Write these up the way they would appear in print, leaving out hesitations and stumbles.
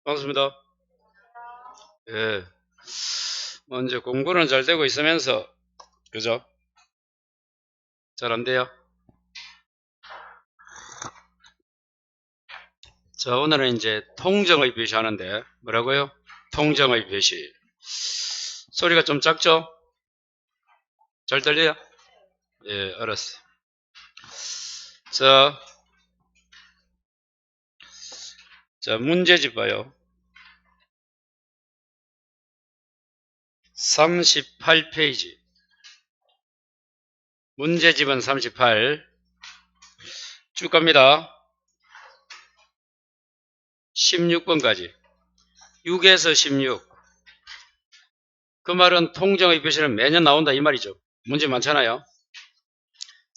반갑습니다. 예. 먼저 공부는 잘 되고 있으면서, 그죠? 잘 안 돼요? 자, 오늘은 이제 통정의 표시 하는데, 뭐라고요? 통정의 표시. 소리가 좀 작죠? 잘 들려요? 예, 알았어. 자, 문제집 봐요. 38페이지. 문제집은 38. 쭉 갑니다. 16번까지. 6에서 16. 그 말은 통정의 표시는 매년 나온다 이 말이죠. 문제 많잖아요.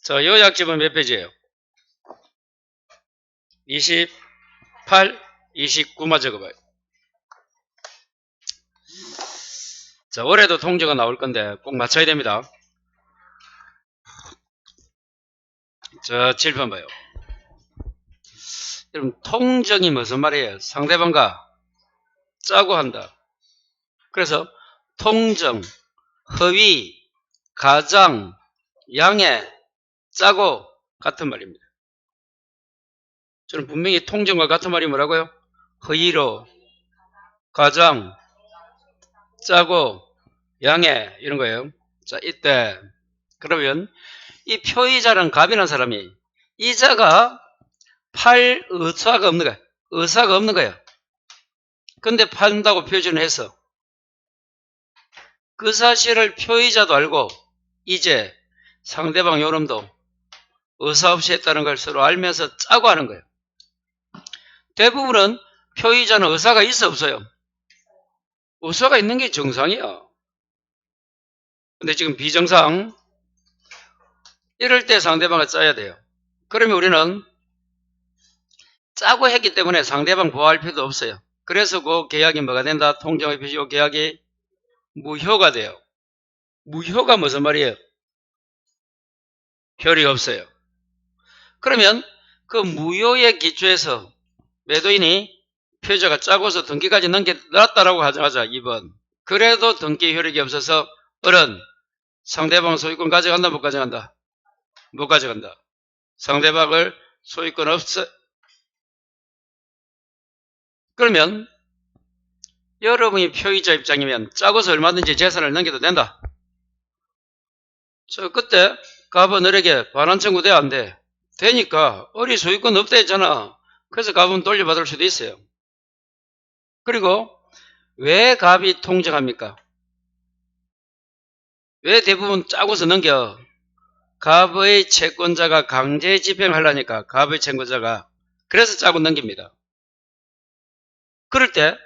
자, 요약집은 몇 페이지예요? 28, 29만 적어봐요. 자, 올해도 통정가 나올 건데 꼭 맞춰야 됩니다. 자, 7번 봐요. 여러분, 통정이 무슨 말이에요? 상대방과 짜고 한다. 그래서 통정, 허위, 가장, 양해, 짜고 같은 말입니다. 저는 분명히 통정과 같은 말이 뭐라고요? 허위로, 가장, 짜고, 양해 이런 거예요. 자, 이때 그러면 이 표의자는 갑이라는 사람이 이자가 팔 의사가 없는 거야. 의사가 없는 거야. 근데 판다고 표준을 해서 그 사실을 표의자도 알고 이제 상대방 요놈도 의사 없이 했다는 걸 서로 알면서 짜고 하는 거예요. 대부분은 표의자는 의사가 있어 없어요? 의사가 있는 게 정상이야. 근데 지금 비정상. 이럴 때 상대방을 짜야 돼요. 그러면 우리는 짜고 했기 때문에 상대방 보호할 필요도 없어요. 그래서 그 계약이 뭐가 된다? 통정의 표시 계약이 무효가 돼요. 무효가 무슨 말이에요? 효력이 없어요. 그러면 그 무효의 기초에서 매도인이 표의자가 짜고서 등기까지 넘겨놨다라고 가정하자. 2번. 그래도 등기 효력이 없어서 어른 상대방 소유권 가져간다 못 가져간다? 못 가져간다. 상대방을 소유권 없어. 그러면 여러분이 표의자 입장이면 짜고서 얼마든지 재산을 넘겨도 된다. 저 그때 갑은 을에게 반환 청구돼 안 돼? 되니까 을이 소유권 없다 했잖아. 그래서 갑은 돌려받을 수도 있어요. 그리고 왜 갑이 통정합니까? 왜 대부분 짜고서 넘겨? 갑의 채권자가 강제 집행하려니까 갑의 채권자가 그래서 짜고 넘깁니다. 그럴 때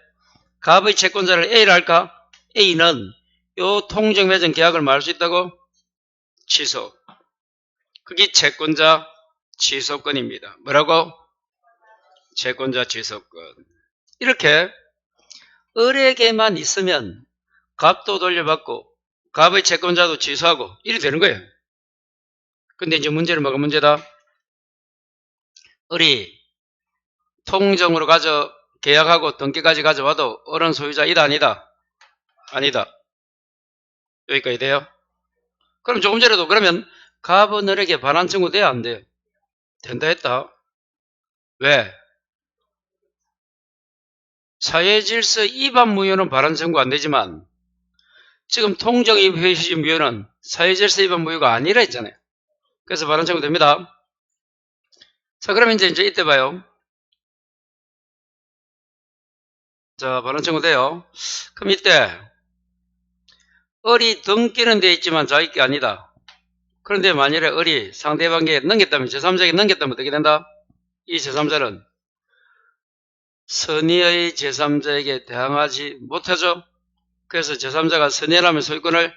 갑의 채권자를 A를 할까? A는 요 통정 매정 계약을 말할 수 있다고? 취소. 그게 채권자 취소권입니다. 뭐라고? 채권자 취소권. 이렇게 을에게만 있으면 갑도 돌려받고 갑의 채권자도 취소하고 이래 되는 거예요. 근데 이제 문제는 뭐가 문제다? 을이 통정으로 계약하고 등기까지 가져와도 을은 소유자이다 아니다? 아니다. 여기까지 돼요? 그럼 조금 전에도 그러면 갑은 을에게 반환 청구돼야 안 돼요? 된다 했다. 왜? 사회질서 위반 무효는 반환 청구 안 되지만 지금 통정의 회시 무효는 사회질서 위반 무효가 아니라 했잖아요. 그래서 반환 청구 됩니다. 자, 그러면 이제 이때 봐요. 자, 반환 청구 돼요. 그럼 이때 을이 등기는 돼 있지만 자기 게 아니다. 그런데 만일에 을이 상대방에게 넘겼다면, 제3자에게 넘겼다면 어떻게 된다? 이 제3자는 선의의 제3자에게 대항하지 못하죠. 그래서 제3자가 선의라면 소유권을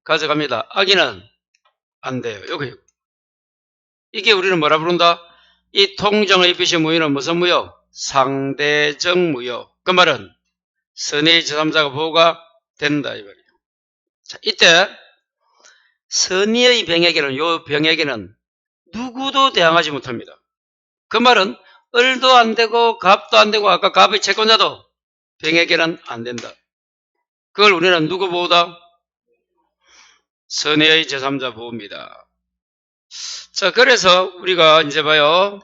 가져갑니다. 악의는 안 돼요. 요거. 이게 우리는 뭐라 부른다? 이 통정의 표시 무효는 무슨 무효? 상대적 무효. 그 말은 선의의 제3자가 보호가 된다 이 말이에요. 자, 이때 선의의 병에게는 누구도 대항하지 못합니다. 그 말은 을도 안 되고 갑도 안 되고 아까 갑의 채권자도 병에게는 안 된다. 그걸 우리는 누구 보호다? 선의의 제3자 보호입니다. 자, 그래서 우리가 이제 봐요.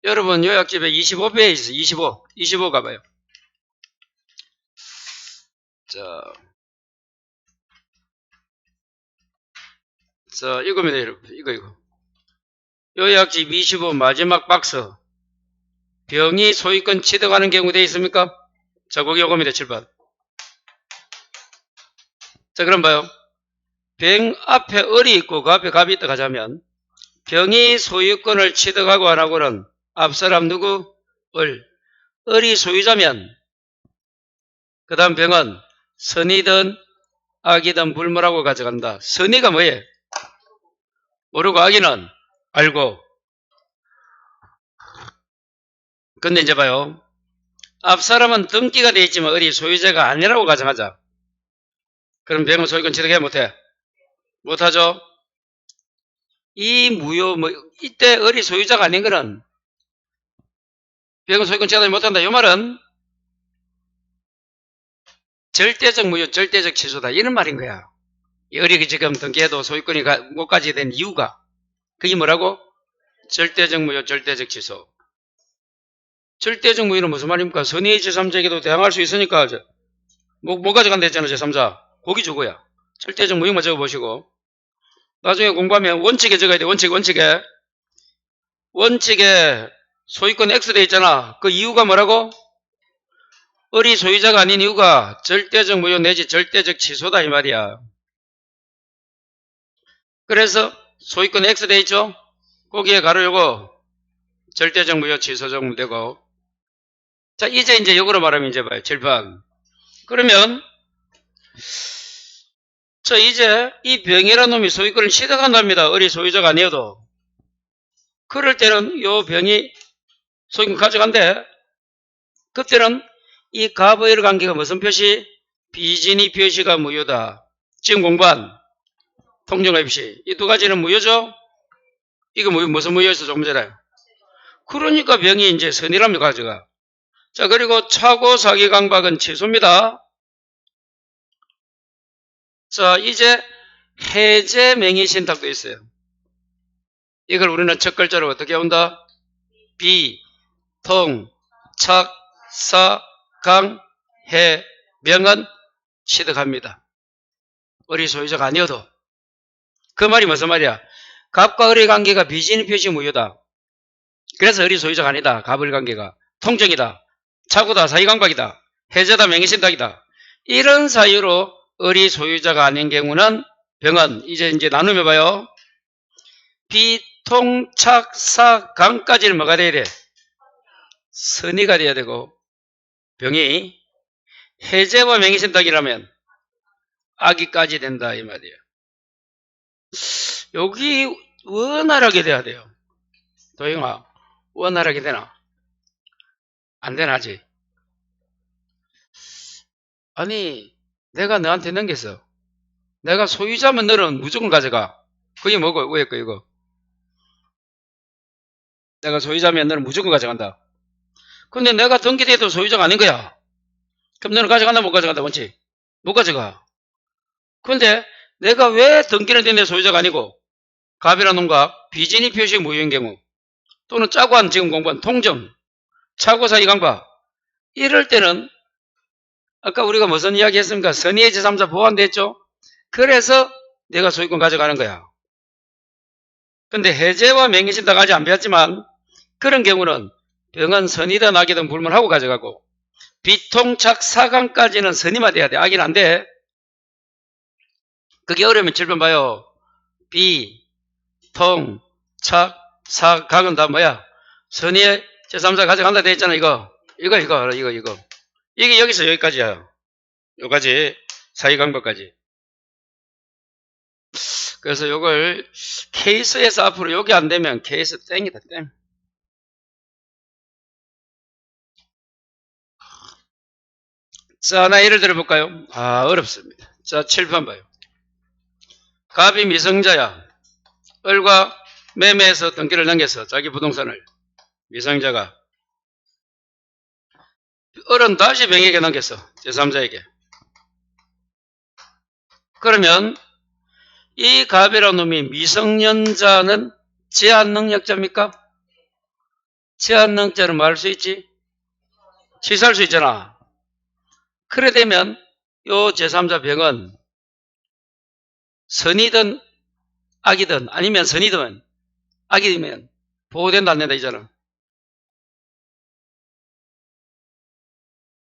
여러분 요약집에 25페이지 있어요. 25 가봐요. 자, 이겁니다, 여러분. 이거. 요약집 25 마지막 박스. 병이 소유권 취득하는 경우 되어 있습니까? 자, 거기 요겁니다, 7번. 자, 그럼 봐요. 병 앞에 을이 있고 그 앞에 갑이 있다 가자면 병이 소유권을 취득하고 안 하고는 앞 사람 누구? 을. 을이 소유자면 그 다음 병은 선이든 악이든 불문하고 가져간다. 선이가 뭐예요? 모르고 악이는 알고. 근데 이제 봐요. 앞 사람은 등기가 되어 있지만 을이 소유자가 아니라고 가정하자. 그럼 병은 소유권 취득해 못해? 못하죠? 이 무효, 이때 을이 소유자가 아닌 거는 병은 소유권 취득하지 못한다. 이 말은 절대적 무효, 절대적 취소다. 이런 말인 거야. 이 을이 지금 등기해도 소유권이 못 가지게 된 이유가. 그게 뭐라고? 절대적 무효, 절대적 취소. 절대적 무효는 무슨 말입니까? 선의의 제3자에게도 대항할 수 있으니까, 못 가져간다 했잖아, 제3자. 고기 주고야. 절대적 무효만 적어보시고. 나중에 공부하면 원칙에 적어야 돼, 원칙에. 원칙에 소유권 X 돼 있잖아. 그 이유가 뭐라고? 을이 소유자가 아닌 이유가 절대적 무효 내지 절대적 취소다, 이 말이야. 그래서 소유권 X 돼 있죠? 거기에 가로 요거 절대적 무효 취소적 무되고. 자, 이제 요거로 말하면 이제 봐요. 7번. 그러면 자, 이제 이 병이라는 놈이 소유권을 취득한답니다. 을이 소유자가 아니어도. 그럴 때는 요 병이 소유권 가져간대. 그때는 이 갑의 관계가 무슨 표시? 비진이 표시가 무효다. 지금 공부한 통정의 표시. 이 두 가지는 무효죠? 이거 무슨 무효였어? 조금 전에. 그러니까 병이 이제 선이랍니다, 가져가. 자, 그리고 차고 사기 강박은 취소입니다. 자, 이제 해제 명의 신탁도 있어요. 이걸 우리는 첫 글자로 어떻게 온다? 비, 통, 착, 사, 강, 해, 명은 취득합니다. 을이 소유자가 아니어도. 그 말이 무슨 말이야? 갑과 을의 관계가 비진의 표시 무효다. 그래서 을이 소유자가 아니다. 갑을 관계가. 통정이다. 차고다. 사기강박이다. 해제다. 명의신탁이다. 이런 사유로 을이 소유자가 아닌 경우는 병은 이제 나누면 비, 통, 착, 사, 강까지는 뭐가 돼야 돼? 선의가 돼야 되고 병이 해제와 명의신탁이라면 악의까지 된다 이 말이에요. 여기 원활하게 돼야 돼요. 도영아, 원활하게 되나? 안 되나 아직? 아니, 내가 너한테 넘겼어. 내가 소유자면 너는 무조건 가져가. 그게 뭐고? 왜 이거? 내가 소유자면 너는 무조건 가져간다. 근데 내가 등기돼도 소유자가 아닌 거야. 그럼 너는 가져간다 못 가져간다 원칙? 못 가져가. 근데 내가 왜 등기는 됐는데 소유자가 아니고 갑이라는 놈과 비진이 표시 무효인 경우 또는 짜고한 지금 공부한 통정, 차고사기 강박 이럴 때는 아까 우리가 무슨 이야기 했습니까? 선의의 제3자 보완됐죠? 그래서 내가 소유권 가져가는 거야. 근데 해제와 명의신탁 아직 안 배웠지만 그런 경우는 병은 선이든 악이든 불문하고 가져가고 비통착 사강까지는 선의만 돼야 돼. 악이는 안 돼. 그게 어려우면 7번 봐요. 비, 통, 착, 사, 강은 다 뭐야? 선의의 제3자 가져간다 돼 있잖아, 이거. 이게 여기서 여기까지야. 여기까지. 사기강박까지. 그래서 요걸 케이스에서 앞으로 여기 안 되면 케이스 땡이다, 땡. 자, 하나 예를 들어볼까요? 어렵습니다. 자, 7번 봐요. 갑이 미성자야. 을과 매매해서 등기를 넘겨서 자기 부동산을 미성년자가 을은 다시 병에게 넘겼어. 제3자에게. 그러면 이 갑이라는 놈이 미성년자는 제한능력자입니까? 제한능력자는 뭐 할 수 있지? 취소할 수 있잖아. 그래 되면 요 제3자 병은 선이든 악이든 아니면 선이든 악이면 보호된다 안 된다 이잖아.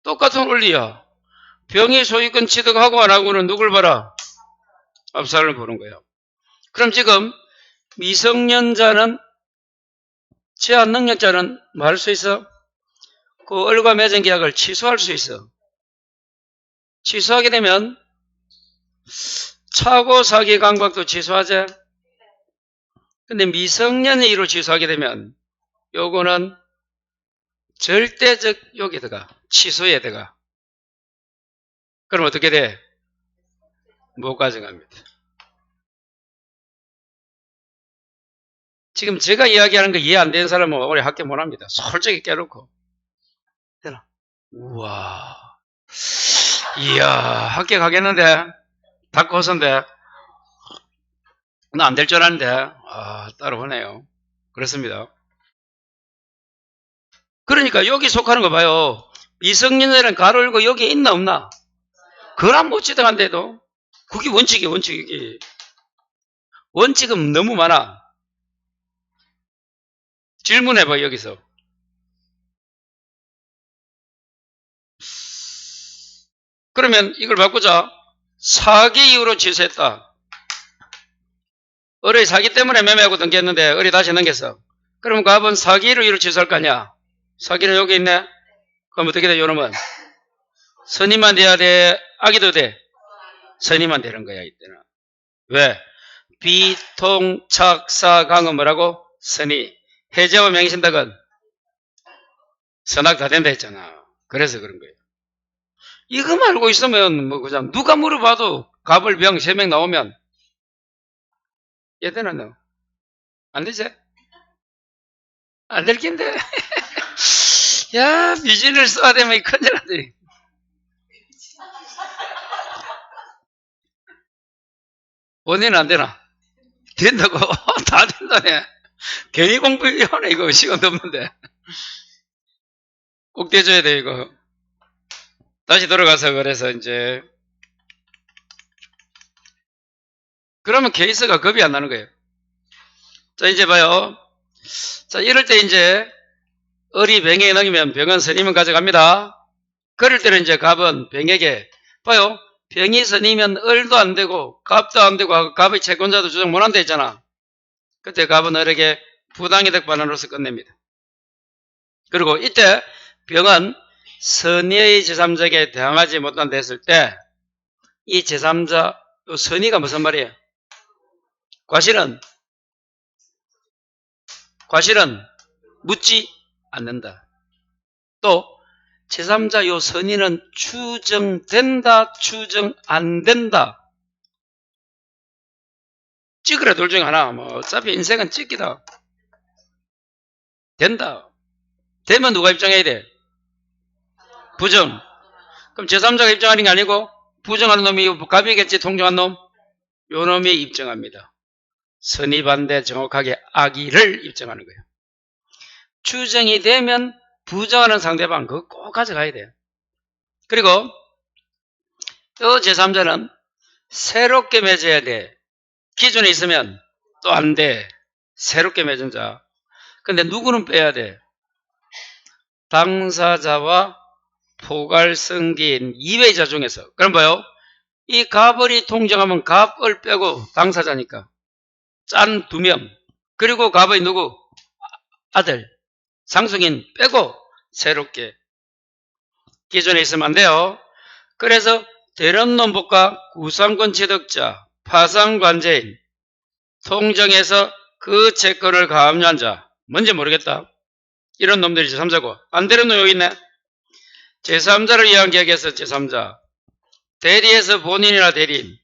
똑같은 원리야. 병이 소유권 취득하고 안 하고는 누굴 봐라? 압사를 보는 거야. 그럼 지금 미성년자는 제한능력자는 뭐 할 수 있어? 그 을과 맺은 계약을 취소할 수 있어. 취소하게 되면 차고 사기 강박도 취소하지. 근데 미성년의 이로 취소하게 되면 요거는 절대적 요기에 들어가. 취소에 들어가. 그럼 어떻게 돼? 못 가져갑니다. 지금 제가 이야기하는 거 이해 안 되는 사람은 오래 학교 못 합니다. 솔직히 깨놓고. 되나? 우와. 이야, 학교 가겠는데? 닫고 호선데? 나 안 될 줄 알았는데? 따라오네요. 그렇습니다. 그러니까 여기 속하는 거 봐요. 미성년자는 가로 열고 여기 있나 없나? 그걸 못 지정한데도 그게 원칙이에요. 원칙이. 원칙은 너무 많아. 질문해봐 여기서. 그러면 이걸 바꾸자. 사기 이후로 취소했다. 을이 사기 때문에 매매하고 넘겼는데 을이 다시 넘겼어. 그러면 갑은 사기를 이후로 취소할 거 아니야. 사기는 여기 있네. 그럼 어떻게 돼? 요놈은 선의만 돼야 돼? 악의도 돼? 선의만 되는 거야 이때는. 왜? 비통착사강은 뭐라고? 선의. 해제와 명의신탁은 선악 다 된다 했잖아. 그래서 그런 거예요. 이거 알고 있으면 뭐 그냥 누가 물어봐도 갑을 병 3명 나오면 얘들아 너 안 되지? 안 될 낀데. 야 미진을 써야 되면 큰일 나지. 본인은 안 되나? 된다고? 다 된다네. 괜히 공부해오네 이거 시간도 없는데. 꼭 대줘야 돼 이거. 다시 돌아가서 그래서 이제 그러면 케이스가 겁이 안 나는 거예요. 자 이제 봐요. 자 이럴 때 이제 을이 병에게 넘기면 병은 선이면 가져갑니다. 그럴 때는 이제 갑은 병에게 봐요. 병이 선이면 을도 안 되고 갑도 안 되고 갑의 채권자도 조정 못한다 했잖아. 그때 갑은 을에게 부당이득 반환으로서 끝냅니다. 그리고 이때 병은 선의의 제3자에게 대항하지 못한다 했을 때 이 제3자 선의가 무슨 말이에요? 과실은 묻지 않는다. 또 제3자 요 선의는 추정된다, 추정 안 된다. 찍으라 둘 중에 하나. 뭐 어차피 인생은 찍기다. 된다. 되면 누가 입장해야 돼? 부정. 그럼 제3자가 입장하는 게 아니고 부정하는 놈이 갑이겠지, 통정한 놈. 요 놈이 입증합니다. 선의 반대 정확하게 악의를 입증하는 거예요. 추정이 되면 부정하는 상대방 그거 꼭 가져가야 돼요. 그리고 요 제3자는 새롭게 맺어야 돼. 기존에 있으면 또 안 돼. 새롭게 맺은 자. 근데 누구는 빼야 돼? 당사자와 포괄승기인 이외자 중에서. 그럼 봐요. 이 갑을이 통정하면 갑을 빼고 당사자니까 짠 2명. 그리고 갑의 누구? 아들. 상속인 빼고 새롭게. 기존에 있으면 안 돼요. 그래서 대련론법과 구상권 취득자, 파산관제인, 통정해서 그 채권을 가압류한 자, 뭔지 모르겠다. 이런 놈들이 제3자고, 안 되는 놈 여기 있네. 제3자를 위한 계약에서 제3자, 대리에서 본인이나 대리인,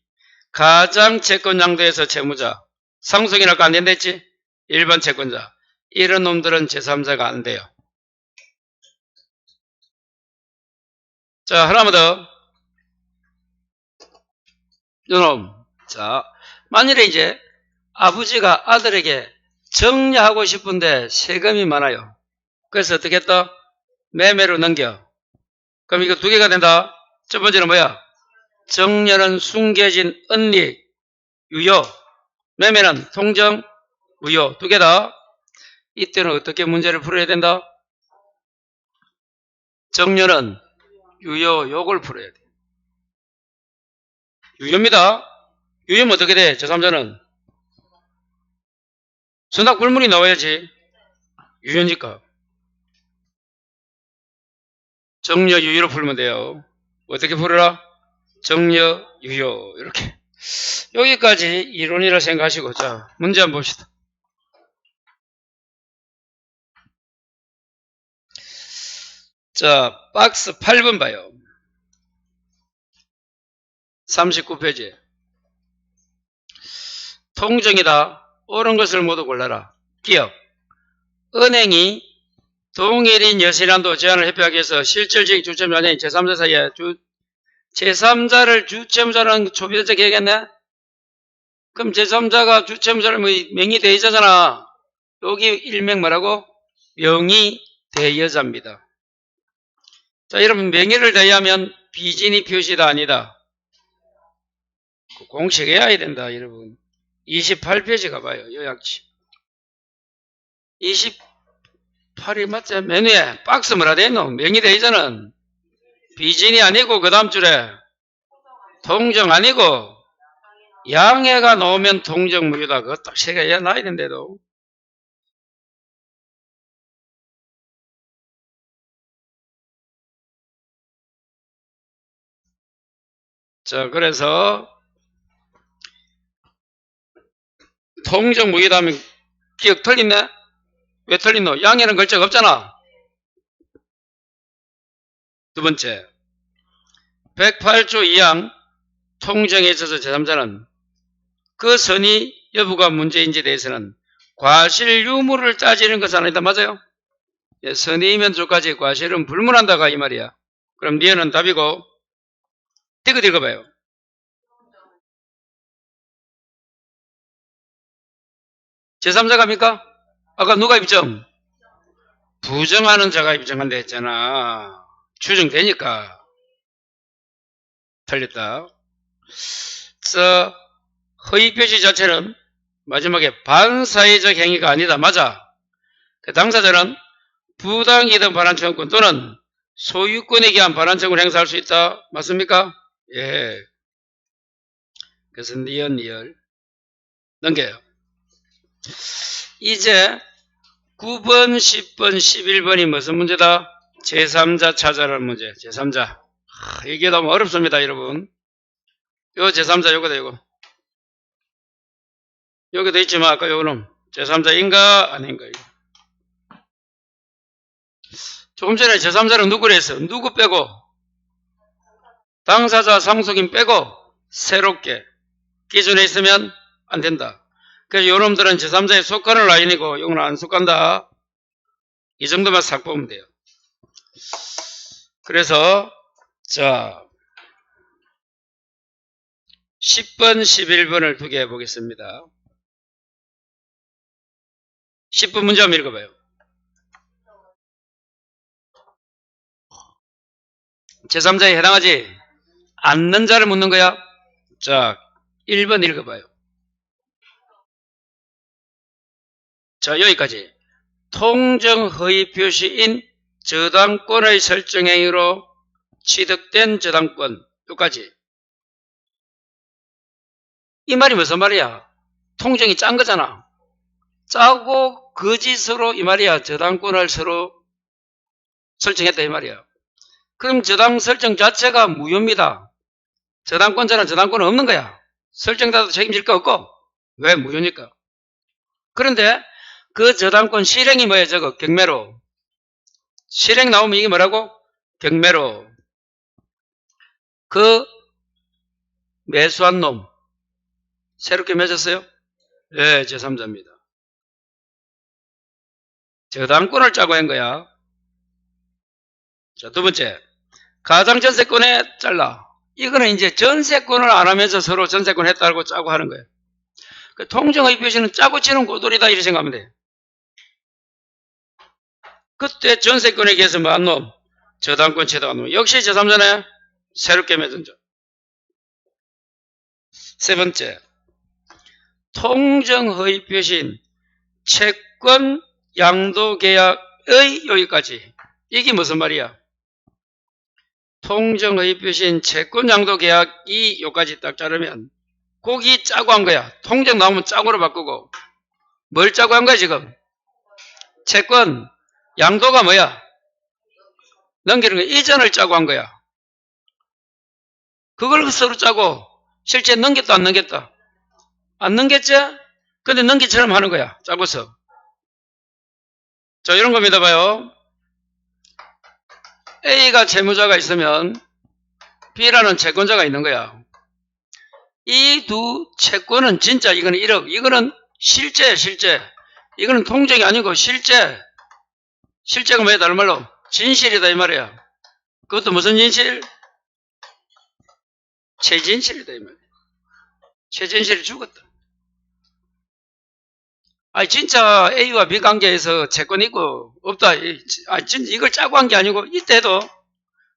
가장 채권 양도에서 채무자, 상속인 할까 안 된다 했지? 일반 채권자, 이런 놈들은 제3자가 안 돼요. 자, 하나만 더. 요놈. 자, 만일에 이제 아버지가 아들에게 정려하고 싶은데 세금이 많아요. 그래서 어떻게 했다? 매매로 넘겨. 그럼 이거 두 개가 된다. 첫 번째는 뭐야? 정려는 숨겨진 은닉, 유효. 매매는 통정, 무효. 두 개다. 이때는 어떻게 문제를 풀어야 된다? 정려는 유효, 요걸 풀어야 돼. 유효입니다. 유효면 어떻게 돼? 제3자는 선악 불문이 나와야지. 유효니까. 정려, 유효로 풀면 돼요. 어떻게 풀어라? 정려, 유효. 이렇게. 여기까지 이론이라 생각하시고, 자, 문제 한번 봅시다. 자, 박스 8번 봐요. 39페이지. 통정이다. 옳은 것을 모두 골라라. 기억. 은행이 동일인 여신한도 제한을 회피하기 위해서 실질적 주체자인 제3자 사이에 제3자를 주체자라는 초비대적 얘기했네? 그럼 제3자가 주체자를 명의대여자잖아. 여기 일명 뭐라고? 명의대여자입니다. 자, 여러분 명의를 대여하면 비진이 표시다 아니다? 공식 해야 된다, 여러분. 28페이지 가봐요. 요약치. 28이 맞지? 맨 위에 박스 뭐라 돼있노? 명의대여자는 비진이 아니고 그 다음 줄에 통정 아니고 양해가 나오면 통정 무효다. 그거 딱 세가 해놔야 된대도. 자, 그래서 통정 무효다 하면 기억 틀렸네? 왜 틀린노? 양해는 글자가 없잖아. 두 번째, 108조 2항 통정에 있어서 제3자는 그 선의 여부가 문제인지에 대해서는 과실 유무를 따지는 것은 아니다. 맞아요? 예, 선의이면 조까지 과실은 불문한다가 이 말이야. 그럼 니은은 답이고, 디귿 읽어봐요. 제3자가입니까? 아까 누가 입증? 부정하는 자가 입증한다 했잖아. 추정되니까. 틀렸다. 허위 표시 자체는 마지막에 반사회적 행위가 아니다. 맞아. 그 당사자는 부당이든 반환청구권 또는 소유권에 기한 반환청구를 행사할 수 있다. 맞습니까? 예. 그래서 니을 넘겨요. 이제 9번, 10번, 11번이 무슨 문제다? 제3자 찾아라는 문제. 제3자. 이게 너무 어렵습니다, 여러분. 요 제3자 요거다, 요거. 여기도 있지만 아까 요거는 제3자인가 아닌가. 이거. 조금 전에 제3자는 누구를 했어? 누구 빼고? 당사자 상속인 빼고 새롭게 기존에 있으면 안 된다. 그래서 요놈들은 제3자에 속하는 라인이고 요거는 안 속한다. 이 정도만 싹 보면 돼요. 그래서 자 10번, 11번을 두 개 해보겠습니다. 10번 문제 한번 읽어봐요. 제3자에 해당하지 않는 자를 묻는 거야. 자 1번 읽어봐요. 자 여기까지. 통정 허위 표시인 저당권의 설정행위로 취득된 저당권. 여기까지. 이 말이 무슨 말이야? 통정이 짠 거잖아. 짜고 거짓으로 이 말이야. 저당권을 서로 설정했다 이 말이야. 그럼 저당 설정 자체가 무효입니다. 저당권자는 저당권은 없는 거야. 설정자도 책임질 거 없고. 왜? 무효니까. 그런데 그 저당권 실행이 뭐예요? 저거 경매로. 실행 나오면 이게 뭐라고? 경매로. 그 매수한 놈 새롭게 맺었어요? 네, 제3자입니다. 저당권을 짜고 한 거야. 자, 두 번째. 가장전세권에 잘라. 이거는 이제 전세권을 안 하면서 서로 전세권 했다고 짜고 하는 거예요. 그 통정의 표시는 짜고 치는 고돌이다 이렇게 생각하면 돼. 그때 전세권에 비해서 뭐한 놈? 저당권 채도한 놈. 역시 제3자네 새롭게 맺은 점. 세 번째. 통정의 표시인 채권 양도계약의 여기까지. 이게 무슨 말이야? 통정의 표시인 채권 양도계약이 여기까지 딱 자르면 거기 짜고 한 거야. 통정 나오면 짜고로 바꾸고. 뭘 짜고 한 거야 지금? 채권 양도가 뭐야? 넘기는 거 이전을 짜고 한 거야. 그걸 서로 짜고 실제 넘겼다 안 넘겼다? 안 넘겼지? 근데 넘기처럼 하는 거야. 짜고서. 자, 이런 겁니다. 봐요. A가 채무자가 있으면 B라는 채권자가 있는 거야. 이 두 채권은 진짜 이거는 1억. 이거는 실제. 이거는 통정이 아니고 실제. 실제가 뭐야? 다른 말로 진실이다 이 말이야. 그것도 무슨 진실? 최진실이다 이 말이야. 최진실이 죽었다. 아니 진짜 A와 B 관계에서 채권 있고 없다. 진짜 이걸 짜고 한 게 아니고 이때도.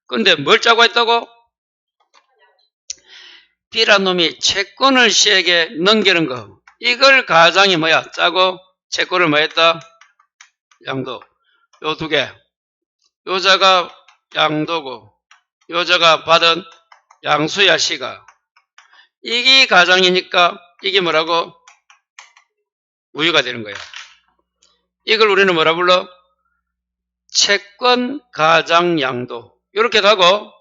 근데 뭘 짜고 했다고? B란 놈이 채권을 C에게 넘기는 거. 이걸 가장이 뭐야? 짜고 채권을 뭐 했다? 양도. 요 두 개. 요자가 양도고 요자가 받은 양수야 C가. 이게 가장이니까 이게 뭐라고? 우유가 되는 거야. 이걸 우리는 뭐라 불러? 채권 가장 양도. 이렇게 하고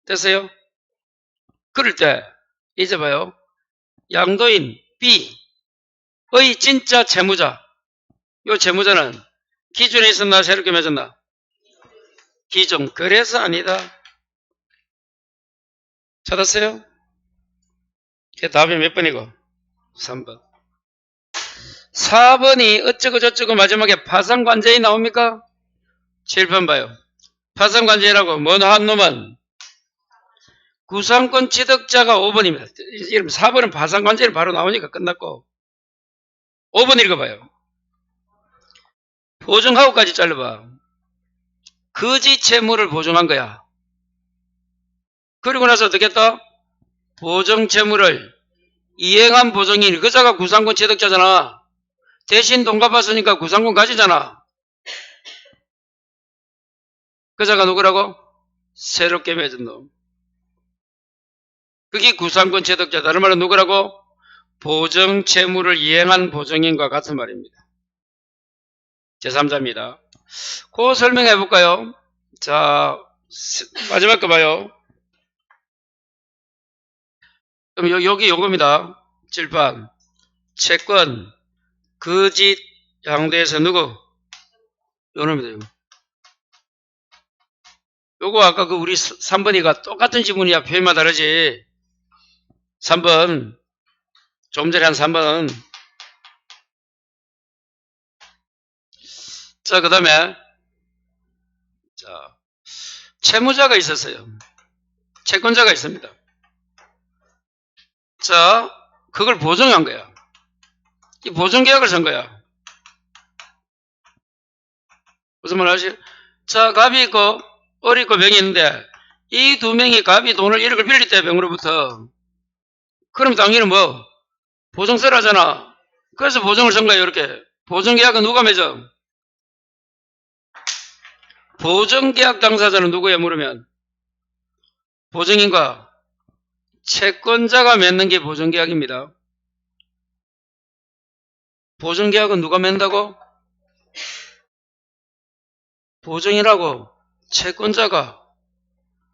됐어요? 그럴 때 이제 봐요. 양도인 B의 진짜 채무자. 요 채무자는 기존에 있었나 새롭게 맺었나? 기존. 그래서 아니다. 찾았어요? 답이 몇 번이고? 3번. 4번이 어쩌고 저쩌고 마지막에 파산관제이 나옵니까? 7번 봐요. 파산관제라고 뭔 한 놈은 구상권 취득자가 5번입니다. 4번은 파산관제를 바로 나오니까 끝났고 5번 읽어봐요. 보증하고까지 잘라봐. 거지 채무를 보증한 거야. 그리고 나서 어떻게 했다? 보증 채무를 이행한 보증인 그자가 구상권 취득자잖아. 대신 돈 갚았으니까 구상권 가지잖아. 그자가 누구라고? 새롭게 맺은 놈. 그게 구상권 취득자. 다른 말로 누구라고? 보증 채무를 이행한 보증인과 같은 말입니다. 제3자입니다. 그거 설명해 볼까요? 자, 마지막 거 봐요. 그럼 여기 요겁니다. 7번. 채권, 거짓, 양도에서 누구? 요놈입니다. 요거 아까 그 우리 3번이가 똑같은 지문이야. 표현만 다르지. 3번. 좀 전에 한 3번. 자, 그 다음에, 자, 채무자가 있었어요. 채권자가 있습니다. 자, 그걸 보증한 거야. 이 보증계약을 쓴 거야. 무슨 말 하시? 자, 갑이 있고, 을이 있고, 병이 있는데, 이 두 명이 갑이 돈을 1억을 빌릴 때 병으로부터, 그럼 당연히 뭐, 보증서를 하잖아. 그래서 보증을 쓴 거야, 이렇게. 보증계약은 누가 맺어? 보증계약 당사자는 누구야, 물으면? 보증인과 채권자가 맺는 게 보증계약입니다. 보증계약은 누가 맺는다고? 보증이라고 채권자가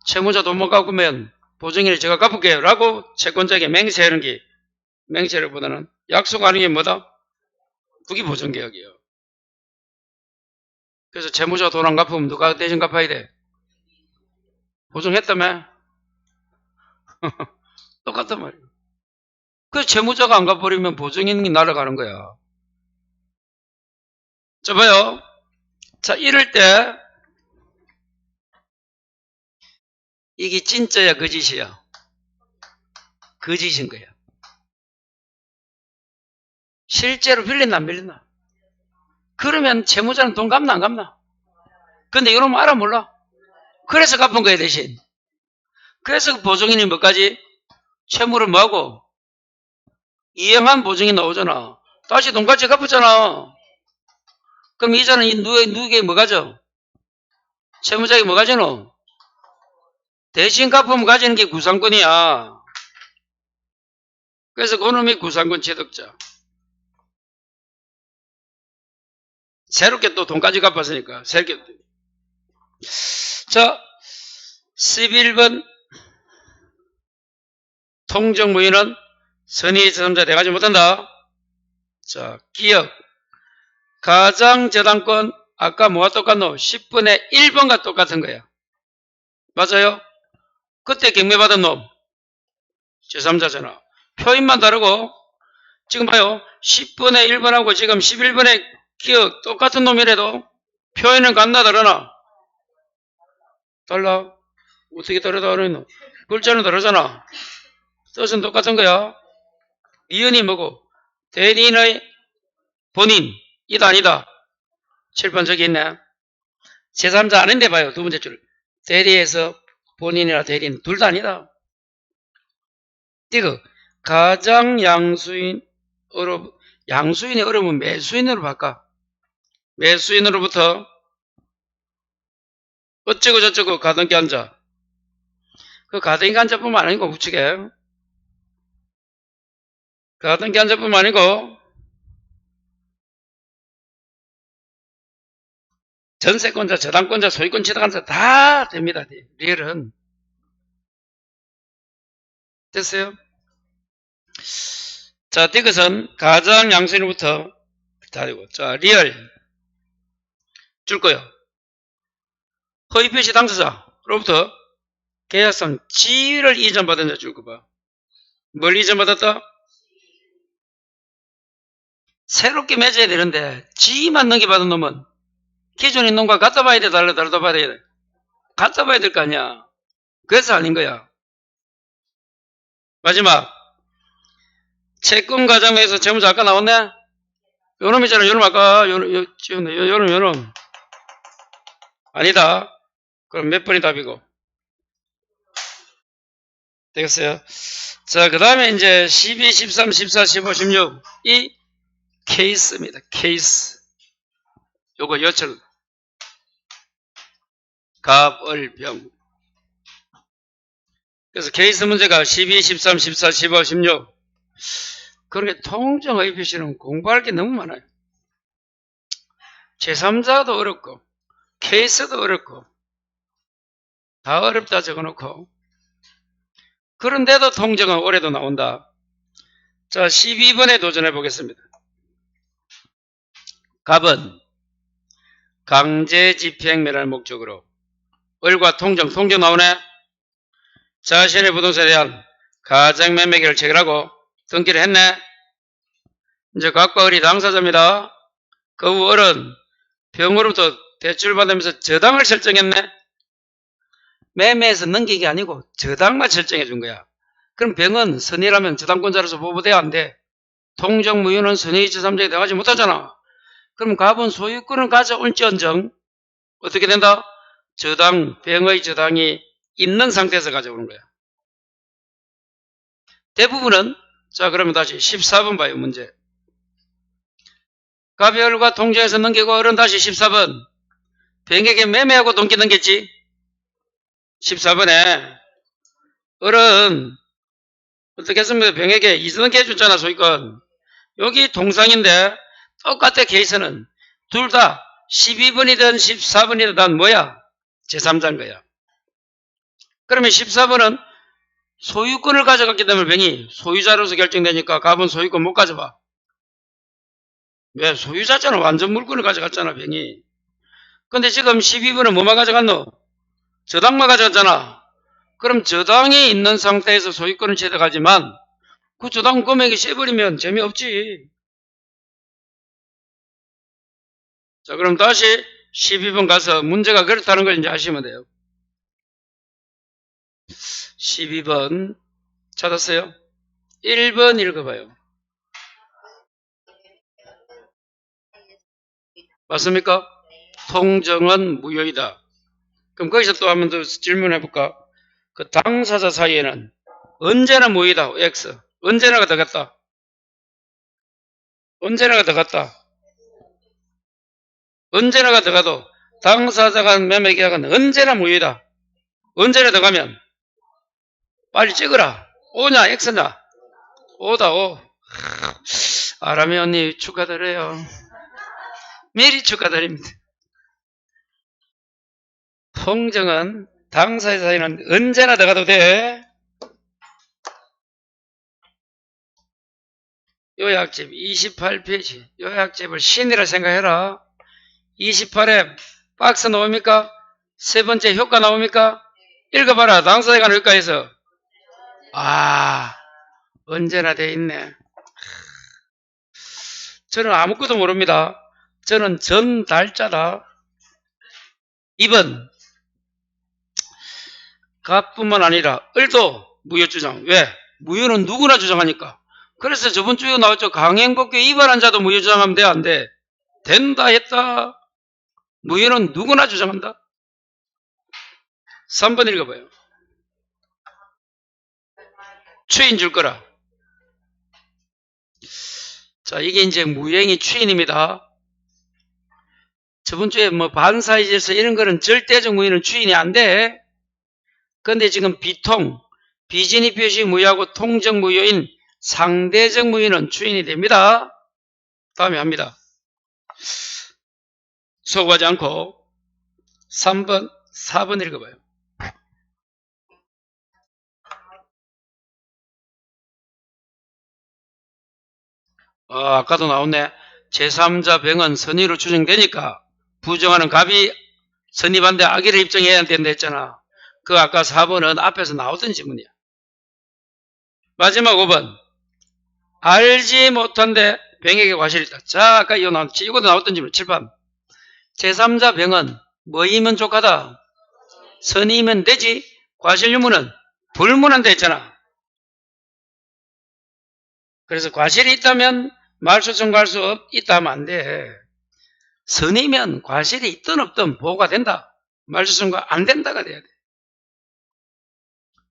채무자 돈 못 갚으면 보증인이 제가 갚을게요 라고 채권자에게 맹세하는 게 맹세보다는 약속하는 게 뭐다? 그게 보증계약이에요. 그래서 채무자 돈 안 갚으면 누가 대신 갚아야 돼? 보증했다며? 똑같단 말이에요. 그 채무자가 안 갚아버리면 보증인이 날아가는 거야. 자, 봐요. 자, 이럴 때, 이게 진짜야, 거짓이야? 거짓인 거야. 실제로 빌렸나, 안 빌렸나? 그러면 채무자는 돈 갚나, 안 갚나? 근데 이러면 알아, 몰라? 그래서 갚은 거야, 대신. 그래서 그 보증인이 뭐까지? 채무를 뭐하고? 이행한 보증이 나오잖아. 다시 돈까지 갚았잖아. 그럼 이자는 누구에게 뭐 가져? 채무자에게 뭐 가져노? 대신 갚으면 가지는 게 구상권이야. 그래서 그놈이 구상권 취득자. 새롭게 또 돈까지 갚았으니까. 새롭게. 자, 11번. 통정무인은 선의 제3자 돼가지 못한다. 자, 기억. 가장저당권, 아까 뭐가 똑같노? 10분의 1번과 똑같은 거야. 맞아요? 그때 경매받은 놈. 제3자잖아. 표인만 다르고, 지금 봐요. 10분의 1번하고 지금 11번의 기억 똑같은 놈이라도 표현은 같나 다르나? 달라. 어떻게 다르노? 글자는 다르잖아. 뜻은 똑같은 거야. 이은이 뭐고? 대리인의 본인. 이다 아니다. 7번 저기 있네. 제3자 아닌데 봐요. 두 번째 줄. 대리에서 본인이나 대리인 둘 다 아니다. 이거 가장 양수인이 어려우면 매수인으로 바꿔. 매수인으로부터 어쩌고 저쩌고 가등기 앉아. 그 가등기 앉아뿐만 아니고 우측에 가등기 앉아뿐만 아니고 전세권자, 저당권자, 소유권 취득한자 다 됩니다. 리얼은. 됐어요? 자, 이것은 가장 양수인으로부터 다리고. 자, 리얼 줄 거요. 허위 표시 당사자로부터 계약상 지위를 이전받은 자 줄 거 봐. 뭘 이전받았다? 새롭게 맺어야 되는데 지위만 넘겨받은 놈은 기존 있는 놈과 갖다 봐야 돼, 달라 봐야 돼. 갖다 봐야 될 거 아니야. 그래서 아닌 거야. 마지막 채권 과정에서 채무자 아까 나왔네? 요놈이잖아. 요놈 아까 요놈 아니다. 그럼 몇 번이 답이고 되겠어요? 자, 그 다음에 이제 12, 13, 14, 15, 16 이 케이스입니다. 케이스. 요거 여철 갑을병. 그래서 케이스 문제가 12, 13, 14, 15, 16 그렇게 통정의 표시는 공부할 게 너무 많아요. 제3자도 어렵고 케이스도 어렵고 다 어렵다 적어놓고 그런데도 통정은 올해도 나온다. 자, 12번에 도전해 보겠습니다. 갑은 강제집행매를 목적으로 을과 통정 나오네. 자신의 부동산에 대한 가장매매계를 체결하고 등기를 했네. 이제 갑과 을이 당사자입니다. 그 후 을은 병으로부터 대출을 받으면서 저당을 설정했네. 매매에서 넘기기 아니고 저당만 설정해 준 거야. 그럼 병은 선의라면 저당권자로서 보호돼야 안 돼. 통정무효는 선의 제3자에 나가지 못하잖아. 그럼 갑은 소유권을 가져올지언정 어떻게 된다? 저당, 병의 저당이 있는 상태에서 가져오는 거야. 대부분은 자, 그러면 다시 14번 봐요. 문제. 갑이 을과 통정해서 넘기고 을은 다시 14번 병에게 매매하고 동기 넘겼지. 14번에 을은 어떻게 했습니까? 병에게 이전넘게 해줬잖아. 소유권. 여기 동상인데 똑같아. 케이스는 둘 다 12번이든 14번이든 난 뭐야? 제3자인 거야. 그러면 14번은 소유권을 가져갔기 때문에 병이 소유자로서 결정되니까 갑은 소유권 못 가져봐. 왜? 소유자잖아. 완전 물건을 가져갔잖아. 병이. 근데 지금 12번은 뭐만 가져갔노? 저당만 가져갔잖아. 그럼 저당이 있는 상태에서 소유권을 취득하지만 그 저당 금액이 세버리면 재미없지. 자, 그럼 다시 12번 가서 문제가 그렇다는 걸 이제 아시면 돼요. 12번 찾았어요? 1번 읽어봐요. 맞습니까? 통정은 무효이다. 그럼 거기서 또 한 번 더 질문해볼까? 그 당사자 사이에는 언제나 무효이다. X. 언제나가 더 같다. 언제나가 더 같다. 언제나가 더 가도 당사자가 매매 계약은 언제나 무효이다. 언제나 더 가면 빨리 찍어라. O냐 X냐? O다 O. 아람이 언니 축하드려요. 미리 축하드립니다. 통정은 당사자 사이는 언제나 더 가도 돼. 요약집 28페이지. 요약집을 신이라 생각해라. 28에 박스 나옵니까? 세 번째 효과 나옵니까? 읽어봐라. 당사자 간 효과에서. 아, 언제나 돼 있네. 저는 아무것도 모릅니다. 저는 전달자다. 2번. 값뿐만 아니라 을도 무효주장. 왜? 무효는 누구나 주장하니까. 그래서 저번 주에 나왔죠. 강행법규 위반한 자도 무효 주장하면 돼, 안 돼? 된다 했다. 무효는 누구나 주장한다. 3번 읽어봐요. 추인 줄 거라. 자, 이게 이제 무효행위 추인입니다. 저번 주에 뭐 반사이질서 이런 거는 절대적 무효는 추인이 안 돼. 근데 지금 비통, 비진입 표시 무효하고 통적 무효인 상대적 무효는 추인이 됩니다. 다음에 합니다. 소구하지 않고 3번, 4번 읽어봐요. 아까도 나왔네. 제3자 병은 선의로 추정되니까 부정하는 갑이 선의반대 악의를 입증해야 된다 했잖아. 그 아까 4번은 앞에서 나왔던 지문이야. 마지막 5번. 알지 못한데 병에게 과실이 있다. 자, 아까 이거도 나왔던 지문 7번. 제3자 병은 뭐이면 족하다? 선의면 되지. 과실 유무는 불문한다 했잖아. 그래서 과실이 있다면 말소청 갈 수 있다 하면 안 돼. 선의면 과실이 있든 없든 보호가 된다. 말소청과 안 된다가 돼야 돼.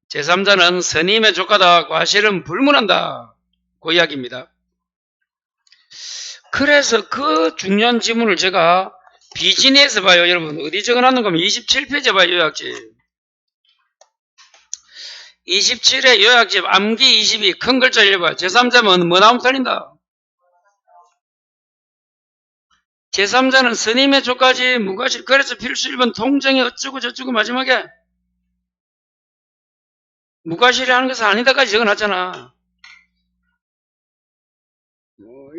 제3자는 선의면 족하다. 과실은 불문한다. 그 이야기입니다. 그래서 그 중요한 지문을 제가 비진에서 봐요. 여러분 어디 적어놨는 거면 27페이지에 봐요. 요약집 27에 요약집 암기 22 큰 글자 읽어봐. 제3자는 뭐 나오면 틀린다. 제3자는 선임의 조까지 무과실. 그래서 필수 1번 통정이 어쩌고 저쩌고 마지막에 무과실이 하는 것은 아니다까지 적어놨잖아.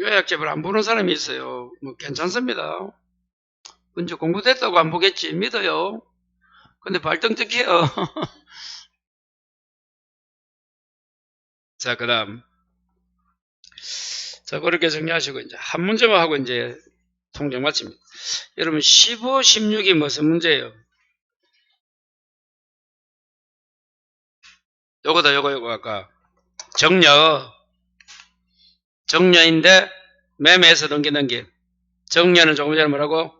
요약집을 안 보는 사람이 있어요. 뭐 괜찮습니다. 언제 공부됐다고 안 보겠지. 믿어요. 근데 발등떡해요. 자, 그 다음. 자, 그렇게 정리하시고, 이제 한 문제만 하고 이제 통정 마칩니다. 여러분, 15, 16이 무슨 문제예요? 요거다, 요거, 아까. 정려인데, 매매에서 넘기. 정려는 조금 전에 뭐라고?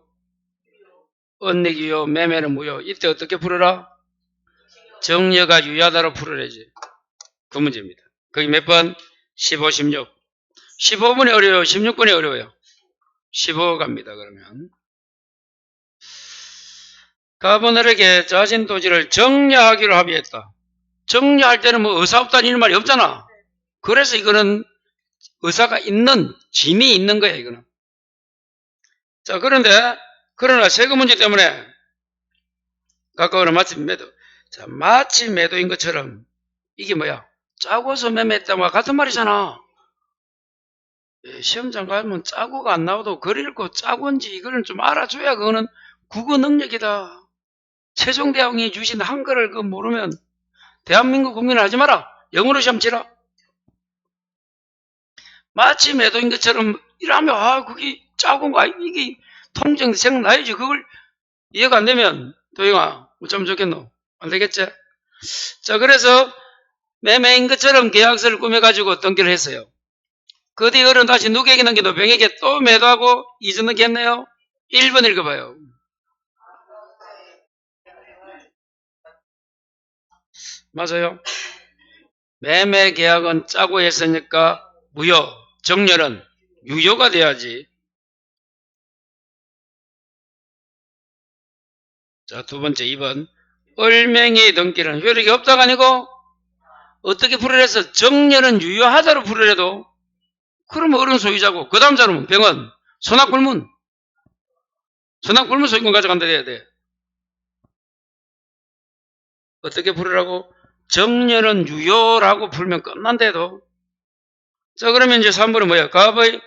언닉 유효, 매매는 무효. 이때 어떻게 풀어라? 정려가 유효하다로 풀어야지. 그 문제입니다. 거기 몇 번? 15, 16. 15번이 어려워요? 16번이 어려워요? 15 갑니다, 그러면. 가버널에게 자신 토지를 정려하기로 합의했다. 정려할 때는 뭐 의사 없다는 이런 말이 없잖아. 그래서 이거는 의사가 있는, 짐이 있는 거야, 이거는. 자, 그러나 세금 문제 때문에 가까워는 마치 매도. 자, 마치 매도인 것처럼 이게 뭐야? 짜고서 매매했다와 같은 말이잖아. 시험장 가면 짜고가 안 나와도 글 읽고 짜고인지 이거는 좀 알아줘야 그거는 국어 능력이다. 세종대왕이 주신 한글을 그 모르면 대한민국 국민을 하지 마라. 영어로 시험 치라. 마치 매도인 것처럼 이러면 그게 짜고인가 이게 통증 생각나야지. 그걸 이해가 안 되면 도영아 어쩌면 좋겠노? 안 되겠지? 자, 그래서 매매인 것처럼 계약서를 꾸며가지고 등기를 했어요. 그 뒤 어른 다시 누구에게 넘기도 병에게 또 매도하고 이전 넘겼네요. 1번 읽어봐요. 맞아요. 매매 계약은 짜고 했으니까 무효, 정렬은 유효가 돼야지. 자, 두 번째 2번. 을맹이 등기는 효력이 없다가 아니고 어떻게 풀이해서 정렬은 유효하다로 풀이해도 그러면 어른 소유자고 그 다음 자는 병은 선악불문 소유권 가져간다 해야 돼. 어떻게 풀으라고? 정렬은 유효라고 풀면 끝난대도. 자, 그러면 이제 3번은 뭐야? 갑의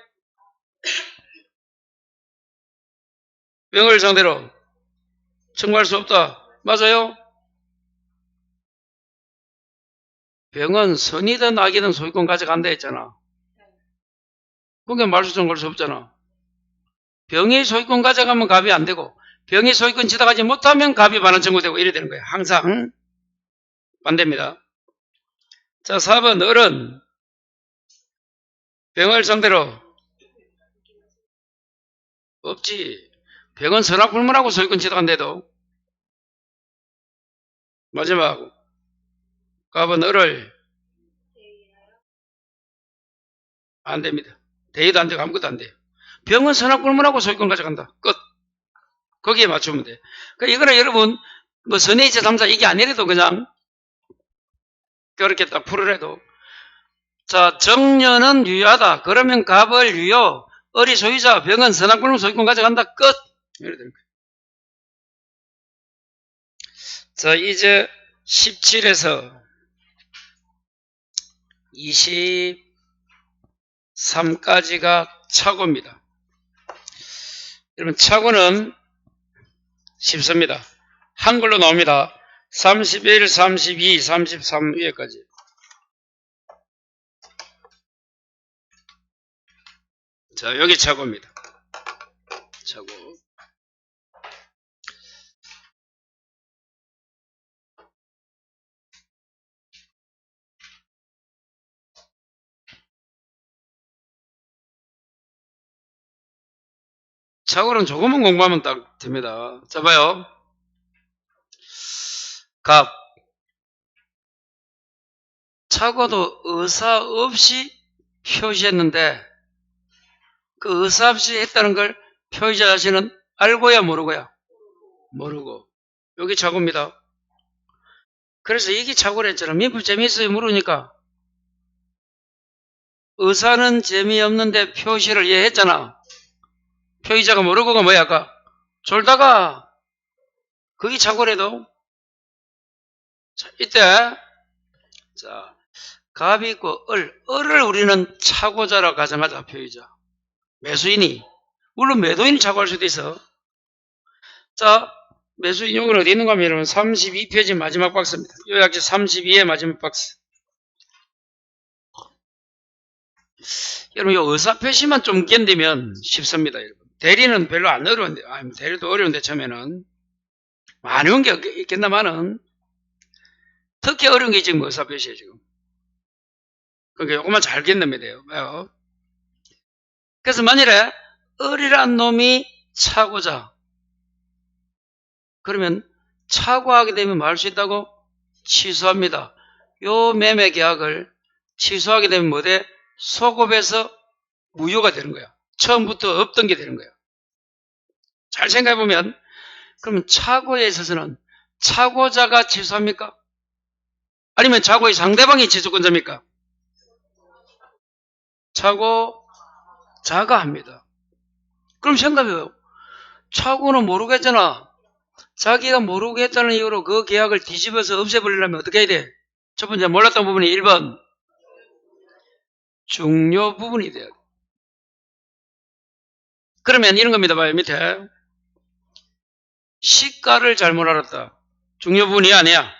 병을 상대로 청구할 수 없다. 맞아요? 병은 선이든 악이든 소유권 가져간다 했잖아. 그게 말소청 걸 수 없잖아. 병이 소유권 가져가면 갑이 안 되고 병이 소유권 지나가지 못하면 갑이 반환 청구되고 이래 되는 거야. 항상 반대입니다. 자, 4번 어른 병을 상대로 없지. 병은 선악불문하고 소유권 지나간대도. 마지막 갑은 을을 안 됩니다. 대의도 안 되고 아무것도 안 돼요. 병은 선악불문하고 소유권 가져간다. 끝. 거기에 맞추면 돼. 그러니까 이거는 여러분 뭐 선의 제3자 이게 아니래도 그냥 그렇게 딱 풀으래도. 자, 정년은 유효하다. 그러면 갑을 유효, 을이 소유자, 병은 선악불문 소유권 가져간다. 끝. 이래 되는 거예요. 자, 이제 17에서 23까지가 차고입니다. 여러분 차고는 쉽습니다. 한글로 나옵니다. 31, 32, 33 위에까지. 자, 여기 차고입니다. 차고. 차고는 조금만 공부하면 딱 됩니다. 자, 봐요. 갑. 차고도 의사 없이 표시했는데 그 의사 없이 했다는 걸 표의자 자신은 알고야 모르고야? 모르고. 여기 차고입니다. 그래서 이게 차고를 했잖아. 민법 재미있어요 물으니까. 의사는 재미없는데 표시를 얘 했잖아. 표의자가 모르고가 뭐야 아까? 졸다가 그게 차고래도. 자, 이때 자, 갑이 있고 을을 우리는 차고자라고 가정하자. 표의자. 매수인이. 물론 매도인이 차고할 수도 있어. 자, 매수인 요건 어디 있는가 하면 여러분 32페이지 마지막 박스입니다. 요약지 32의 마지막 박스. 여러분 요 의사표시만 좀 견디면 쉽습니다. 여러분. 대리는 별로 안 어려운데, 대리도 어려운데 처음에는 많이 온 게 있겠나마는 특히 어려운 게 지금 의사표시예요 지금. 그러니까 요것만 잘 견디면 돼요. 왜요? 그래서 만일에 을이란 놈이 차고자 그러면 차고하게 되면 뭐 할 수 있다고? 취소합니다. 요 매매 계약을 취소하게 되면 뭐 돼? 소급해서 무효가 되는 거야. 처음부터 없던 게 되는 거야. 잘 생각해보면 그러면 차고에 있어서는 차고자가 취소합니까? 아니면 차고의 상대방이 취소권자입니까? 차고자가 합니다. 그럼 생각해요. 차고는 모르겠잖아. 자기가 모르겠다는 이유로 그 계약을 뒤집어서 없애버리려면 어떻게 해야 돼? 첫 번째 몰랐던 부분이 1번 중요 부분이 돼야 돼. 그러면 이런 겁니다. 봐요. 밑에 시가를 잘못 알았다. 중요 부분이 아니야.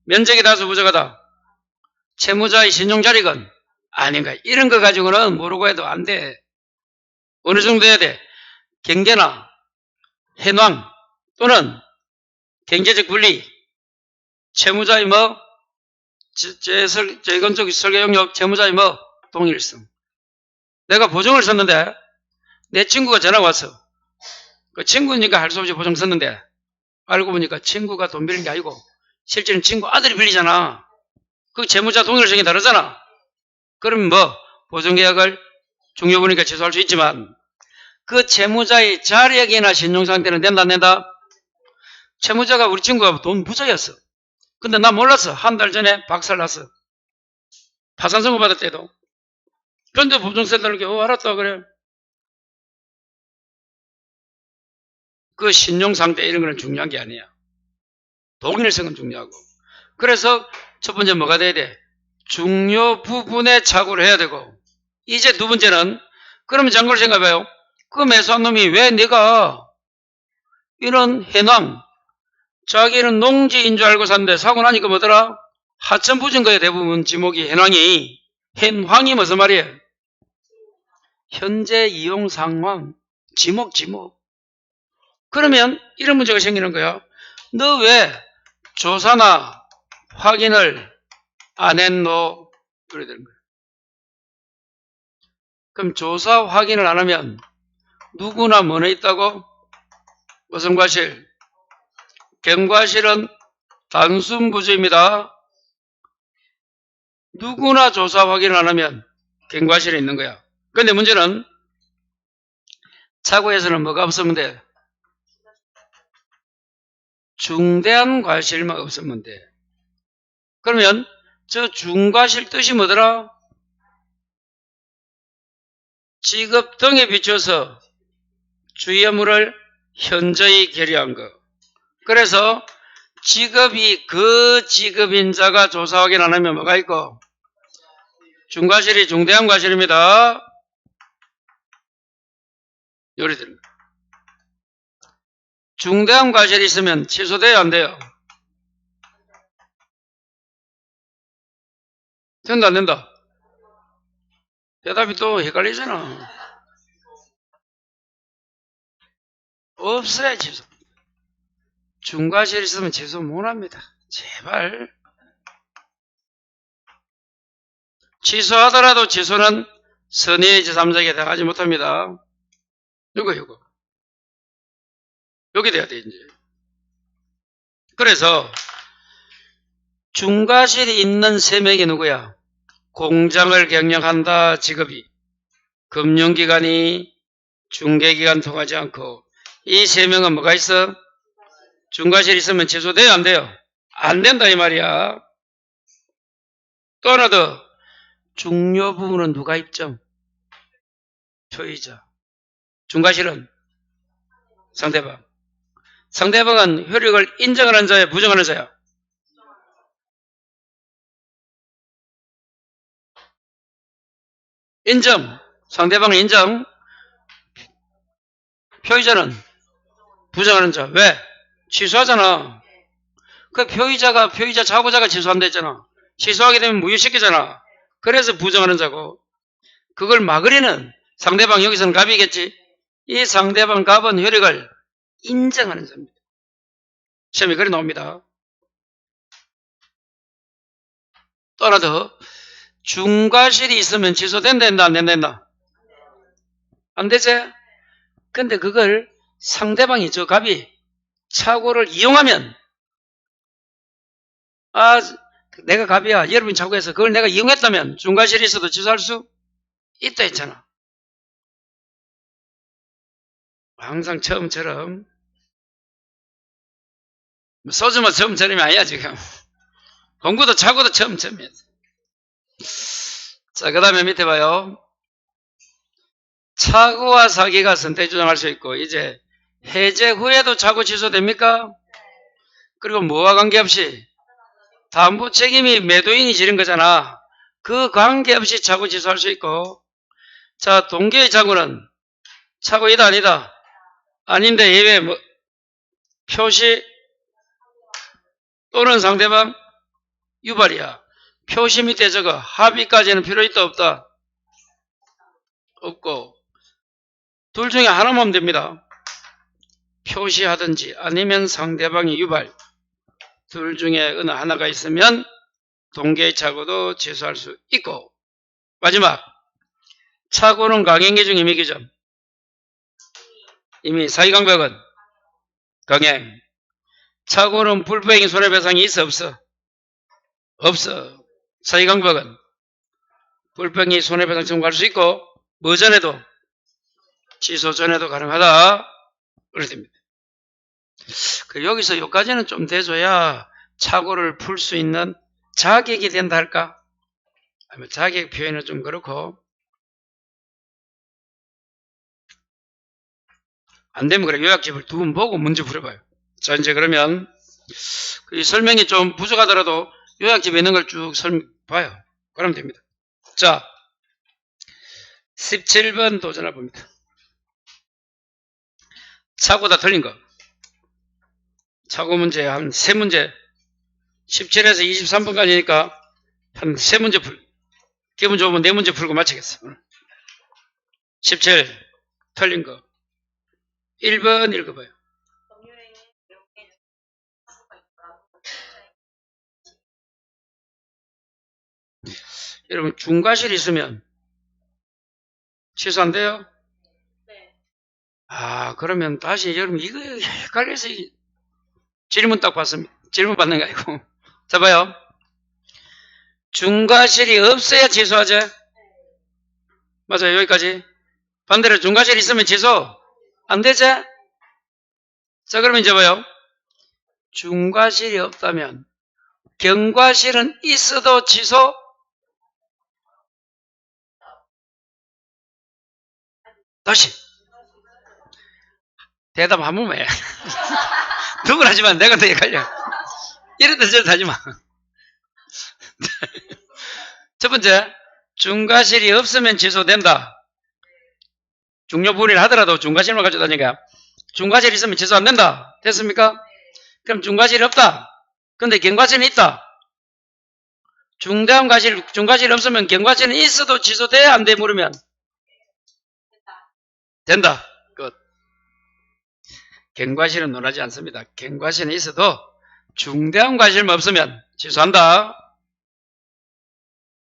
면적이 다수 부족하다. 채무자의 신용자리건 아닌가. 이런 거 가지고는 모르고 해도 안 돼. 어느 정도 해야 돼? 경계나 해낭 또는 경제적 분리, 채무자의 뭐, 재건축 설계 용역, 채무자의 뭐, 동일성. 내가 보증을 썼는데, 내 친구가 전화가 왔어. 그 친구니까 할 수 없이 보증 썼는데, 알고 보니까 친구가 돈 빌린 게 아니고, 실제는 친구 아들이 빌리잖아. 그 채무자 동일성이 다르잖아. 그러면 뭐, 보증계약을 중요부니까 취소할 수 있지만, 그 채무자의 자력이나 신용상태는 된다, 안 된다? 채무자가 우리 친구가 돈 부자였어. 근데 나 몰랐어. 한 달 전에 박살났어. 파산 선고 받을 때도. 그런데 보증센터를 알았다 그래. 그 신용상태 이런 거는 중요한 게 아니야. 동일성은 중요하고. 그래서 첫 번째 뭐가 돼야 돼? 중요 부분에 착오를 해야 되고, 이제 두 번째는, 그러면 장관을 생각해봐요. 그 매수한 놈이 왜 내가 이런 해낭, 자기는 농지인 줄 알고 샀는데 사고 나니까 뭐더라? 하천 부진 거야. 대부분 지목이 해낭이. 해황이 무슨 말이에요? 현재 이용 상황, 지목. 그러면 이런 문제가 생기는 거야. 너 왜 조사나 확인을 안 했노? 그래 되는 거야. 그럼 조사 확인을 안 하면 누구나 뭐에 있다고? 무슨 과실? 경과실은 단순 부주입니다. 누구나 조사 확인을 안 하면 경과실에 있는 거야. 근데 문제는 착오에서는 뭐가 없으면 돼? 중대한 과실만 없으면 돼. 그러면 저 중과실 뜻이 뭐더라? 지급 등에 비춰서 주의의무를 현저히 결의한 거. 그래서 지급이 그 지급인자가 조사 확인 안 하면 뭐가 있고? 중과실이 중대한 과실입니다. 요리 드립니다. 중대한 과실이 있으면 취소돼야 안 돼요? 된다 안 된다? 대답이 또 헷갈리잖아. 없어야 취소. 중과실 있으면 취소 못합니다. 제발. 취소하더라도 취소는 선의의 제3자에게 당하지 못합니다. 이거. 여기 돼야 돼, 이제. 그래서, 중과실이 있는 세 명이 누구야? 공장을 경영한다, 직업이. 금융기관이 중개기관 통하지 않고, 이 세 명은 뭐가 있어? 중과실 있으면 취소돼요, 안 돼요? 안 된다, 이 말이야. 또 하나 더. 중요 부분은 누가 입증? 표의자. 중과실은 상대방. 상대방은 효력을 인정하는 자야, 부정하는 자야? 인정. 상대방은 인정. 표의자는 부정하는 자. 왜? 취소하잖아. 그 표의자 자고자가 취소한다 했잖아. 취소하게 되면 무효시키잖아. 그래서 부정하는 자고. 그걸 막으려는 상대방, 여기서는 갑이겠지. 이 상대방 갑은 효력을 인정하는 자입니다. 시험에 그래 나옵니다. 또 하나 더. 중과실이 있으면 취소된다 했나 안 된다? 안 되지? 근데 그걸 상대방이 저 갑이 착오를 이용하면, 아, 내가 갑이야. 여러분이 착오해서 그걸 내가 이용했다면 중과실이 있어도 취소할 수 있다 했잖아. 항상 처음처럼. 소주만 처음처럼이 아니야, 지금. 공부도 착오도 처음이야. 자, 그 다음에 밑에 봐요. 착오와 사기가 선택 조정할 수 있고, 이제 해제 후에도 착오 취소됩니까? 그리고 뭐와 관계없이? 담보 책임이 매도인이 지른 거잖아. 그 관계없이 착오 취소할 수 있고. 자, 동기의 착오는 착오이다 아니다? 아닌데 예외 뭐, 표시 또는 상대방 유발이야. 표시 밑에 적어. 합의까지는 필요 있다 없다? 없고. 둘 중에 하나만 하면 됩니다. 표시하든지 아니면 상대방이 유발. 둘 중에 어느 하나가 있으면 동계의 착오도 취소할 수 있고, 마지막 착오는 강행기중 임의규정. 이미 사기강박은 강행. 착오는 불법행위 손해배상이 있어 없어? 없어. 사기강박은 불법행위 손해배상 청구할 수 있고 뭐 전에도 취소 전에도 가능하다. 그렇게 됩니다. 여기서 여기까지는 좀 돼줘야 착오를 풀 수 있는 자격이 된다 할까? 아니면 자격 표현은 좀 그렇고, 안 되면 그래 요약집을 두 번 보고 문제 풀어봐요. 자, 이제 그러면 이 설명이 좀 부족하더라도 요약집에 있는 걸 쭉 봐요. 그러면 됩니다. 자, 17번 도전해 봅니다. 착오 다 틀린 거. 착오 문제 한 3문제. 17에서 23번까지니까 한 3문제 기분 좋으면 4문제 풀고 마치겠어. 17 틀린 거. 1번 읽어봐요. 여러분 중과실 있으면 취소 안 돼요? 네. 아, 그러면 다시 여러분 이거 헷갈려서 질문 딱 받습니다. 질문 받는 거 아니고. 자, 봐요. 중과실이 없어야 취소하죠? 맞아요. 여기까지. 반대로 중과실이 있으면 취소 안 되죠? 자, 그러면 이제 봐요. 중과실이 없다면 경과실은 있어도 취소? 다시. 대답 한 번만 해. 두 번 하지만 내가 더 헷갈려. 이랬다 저랬다 하지 마. 첫 번째, 중과실이 없으면 취소된다. 중요부분을 하더라도 중과실만 가져다니까 중과실이 있으면 취소 안 된다. 됐습니까? 그럼 중과실이 없다. 근데 경과실은 있다. 중대한 과실, 중과실이 없으면 경과실은 있어도 취소돼? 안 돼? 물으면 된다. 끝. 경과실은 논하지 않습니다. 경과실은 있어도 중대한 과실만 없으면 취소한다.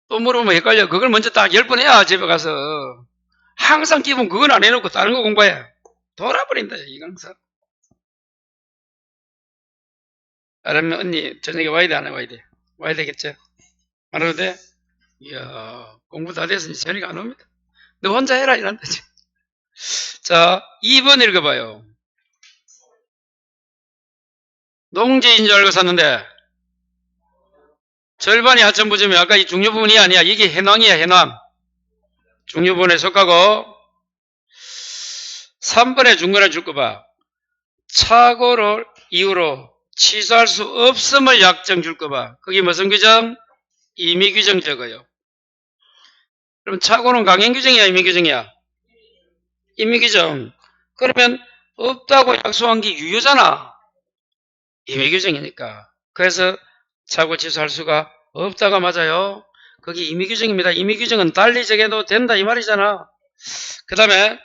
또 물으면 헷갈려. 그걸 먼저 딱 10번 해야 집에 가서. 항상 기본 그건 안 해놓고 다른 거 공부해. 돌아버린다, 이 강사. 그러면 언니 저녁에 와야 돼, 안 와야 돼? 와야 되겠죠? 안 와도 돼? 이야, 공부 다 돼서 저녁에 안 옵니다. 너 혼자 해라, 이란다. 자, 2번 읽어봐요. 농지인 줄 알고 샀는데 절반이 하천부지면 아까 이 중요부분이 아니야. 이게 해낭이야, 해낭. 중요부분에 속하고 3번에 중간에 줄 거 봐. 착오를 이유로 취소할 수 없음을 약정 줄 거 봐. 그게 무슨 규정? 임의규정 적어요. 그럼 착오는 강행규정이야, 임의규정이야? 임의규정. 그러면 없다고 약속한 게 유효잖아. 임의규정이니까. 그래서 착오 취소할 수가 없다가 맞아요. 그게 임의규정입니다. 임의규정은 달리 정해도 된다 이 말이잖아. 그 다음에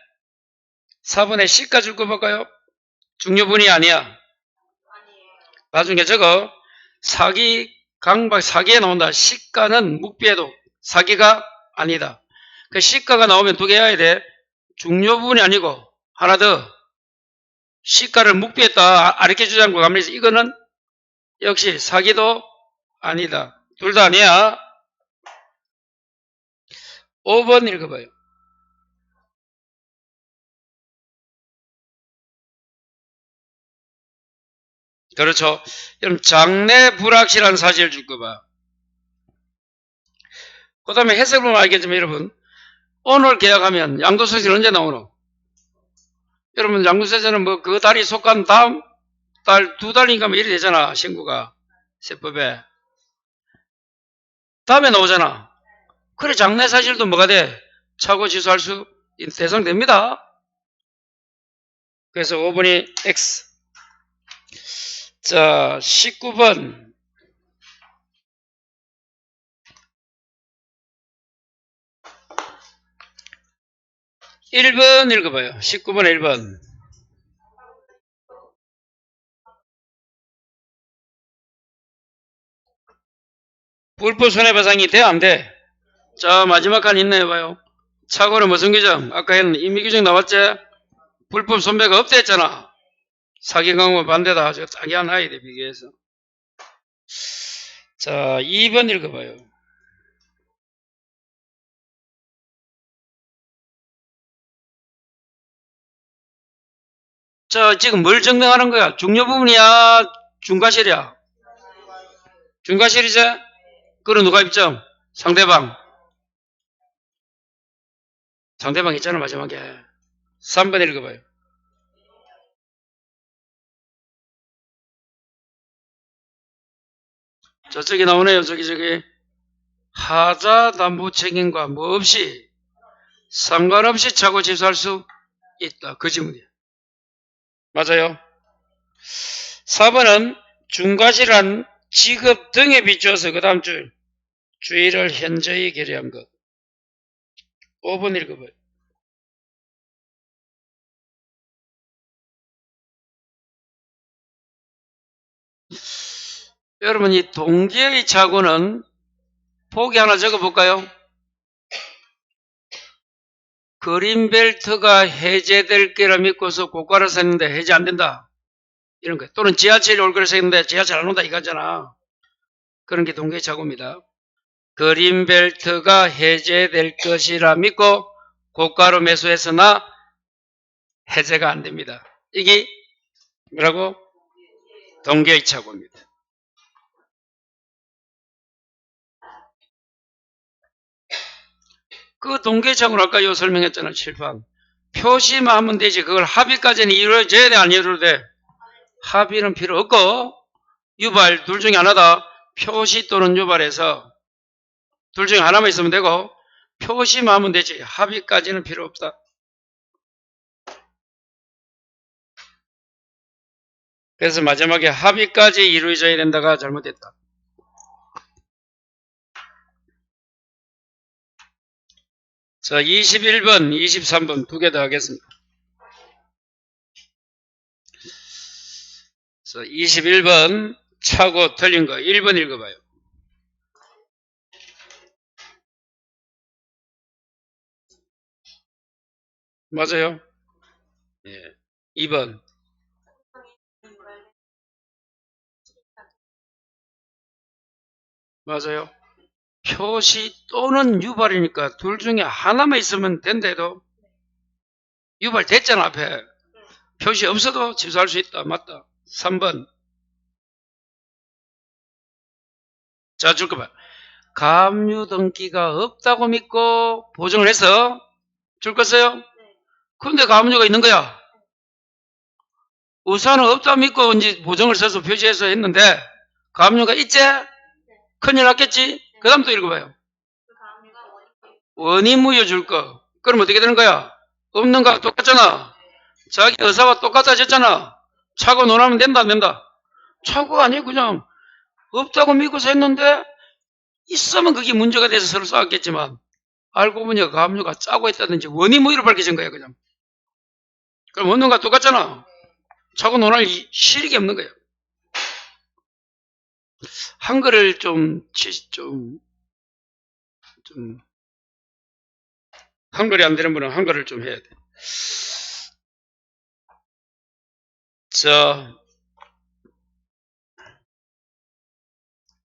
4번에 시가 줄 거 볼까요? 중요분이 아니야. 나중에 저거 사기 강박 사기에 나온다. 시가는 묵비해도 사기가 아니다. 그 시가가 나오면 두 개 해야 돼. 중요부분이 아니고 하나 더 시가를 묵비했다 아르케주장과 감리해서 이거는 역시 사기도 아니다. 둘 다 아니야. 5번 읽어봐요. 그렇죠. 그럼 장래 불확실한 사실을 줄 거 봐. 그 다음에 해석을 보면 알겠지만 여러분 오늘 계약하면 양도소득세는 언제 나오노? 여러분 양도세제는 뭐 그 달이 속한 다음 달 2달인가 뭐 이래 되잖아. 신고가 세법에 다음에 나오잖아. 그래 장래 사실도 뭐가 돼? 착오 취소할 수 대상됩니다. 그래서 5번이 X. 자 19번 1번 읽어봐요. 19번에 1번. 불법 손해배상이 돼? 안 돼? 자, 마지막 칸 있네, 봐요. 착오는 무슨 규정? 아까 했는 임의규정 나왔지? 불법 손배가 없다 했잖아. 사기 강호 반대다 하죠. 자기한 아이에 비교해서. 자, 2번 읽어봐요. 자, 지금 뭘 증명하는 거야? 중요 부분이야? 중과실이야? 중과실이지? 그럼 누가 입증? 상대방. 상대방 있잖아, 마지막에. 3번 읽어봐요. 저쪽에 나오네요. 저기. 하자 담보 책임과 뭐 없이 상관없이 차고 취소할 수 있다. 그 지문이야. 맞아요. 4번은 중과실한 지급 등에 비추어서 그 다음 줄 주의를 현저히 결의한 것. 5번 읽어봐요. 여러분 이 동기의 착오는 보기 하나 적어볼까요? 그린벨트가 해제될 거라 믿고서 고가를 샀는데 해제 안 된다. 이런 거. 또는 지하철이 올 거라 샀는데 지하철 안 온다 이거잖아. 그런 게 동기의 착오입니다. 그린벨트가 해제될 것이라 믿고 고가로 매수했으나 해제가 안 됩니다. 이게 뭐라고? 동기의 착오입니다. 그 동기의 착오는 아까 요 설명했잖아. 7판. 표시만 하면 되지. 그걸 합의까지는 이루어져야 돼? 안 이루어도 돼? 합의는 필요 없고 유발 둘 중에 하나다. 표시 또는 유발해서 둘 중에 하나만 있으면 되고 표시만 하면 되지. 합의까지는 필요 없다. 그래서 마지막에 합의까지 이루어져야 된다가 잘못됐다. 자, 21번, 23번 두 개 더 하겠습니다. 자, 21번 차고 틀린 거 1번 읽어봐요. 맞아요? 예. 2번. 맞아요. 표시 또는 유발이니까 둘 중에 하나만 있으면 된대도 유발됐잖아 앞에. 표시 없어도 취소할 수 있다. 맞다. 3번. 자, 줄 거 봐. 가압류 등기가 없다고 믿고 보증을 해서 줄 거어요? 근데 가압류가 있는 거야. 우산은 없다고 믿고 이제 보증을 써서 표시해서 했는데 가압류가 있지? 큰일 났겠지? 그 다음 또 읽어봐요. 원인무효 줄 거. 그럼 어떻게 되는 거야? 없는 거랑 똑같잖아. 자기 의사와 똑같아졌잖아. 차고 논하면 된다 안 된다? 차고가 아니고 그냥 없다고 믿고서 했는데 있으면 그게 문제가 돼서 서로 싸웠겠지만 알고 보니까 가압류가 짜고 있다든지 원인무효로 밝혀진 거야 그냥. 그럼 없는 거랑 똑같잖아. 차고 논할 실익이 없는 거예요. 한글을 한글이 안 되는 분은 한글을 좀 해야 돼.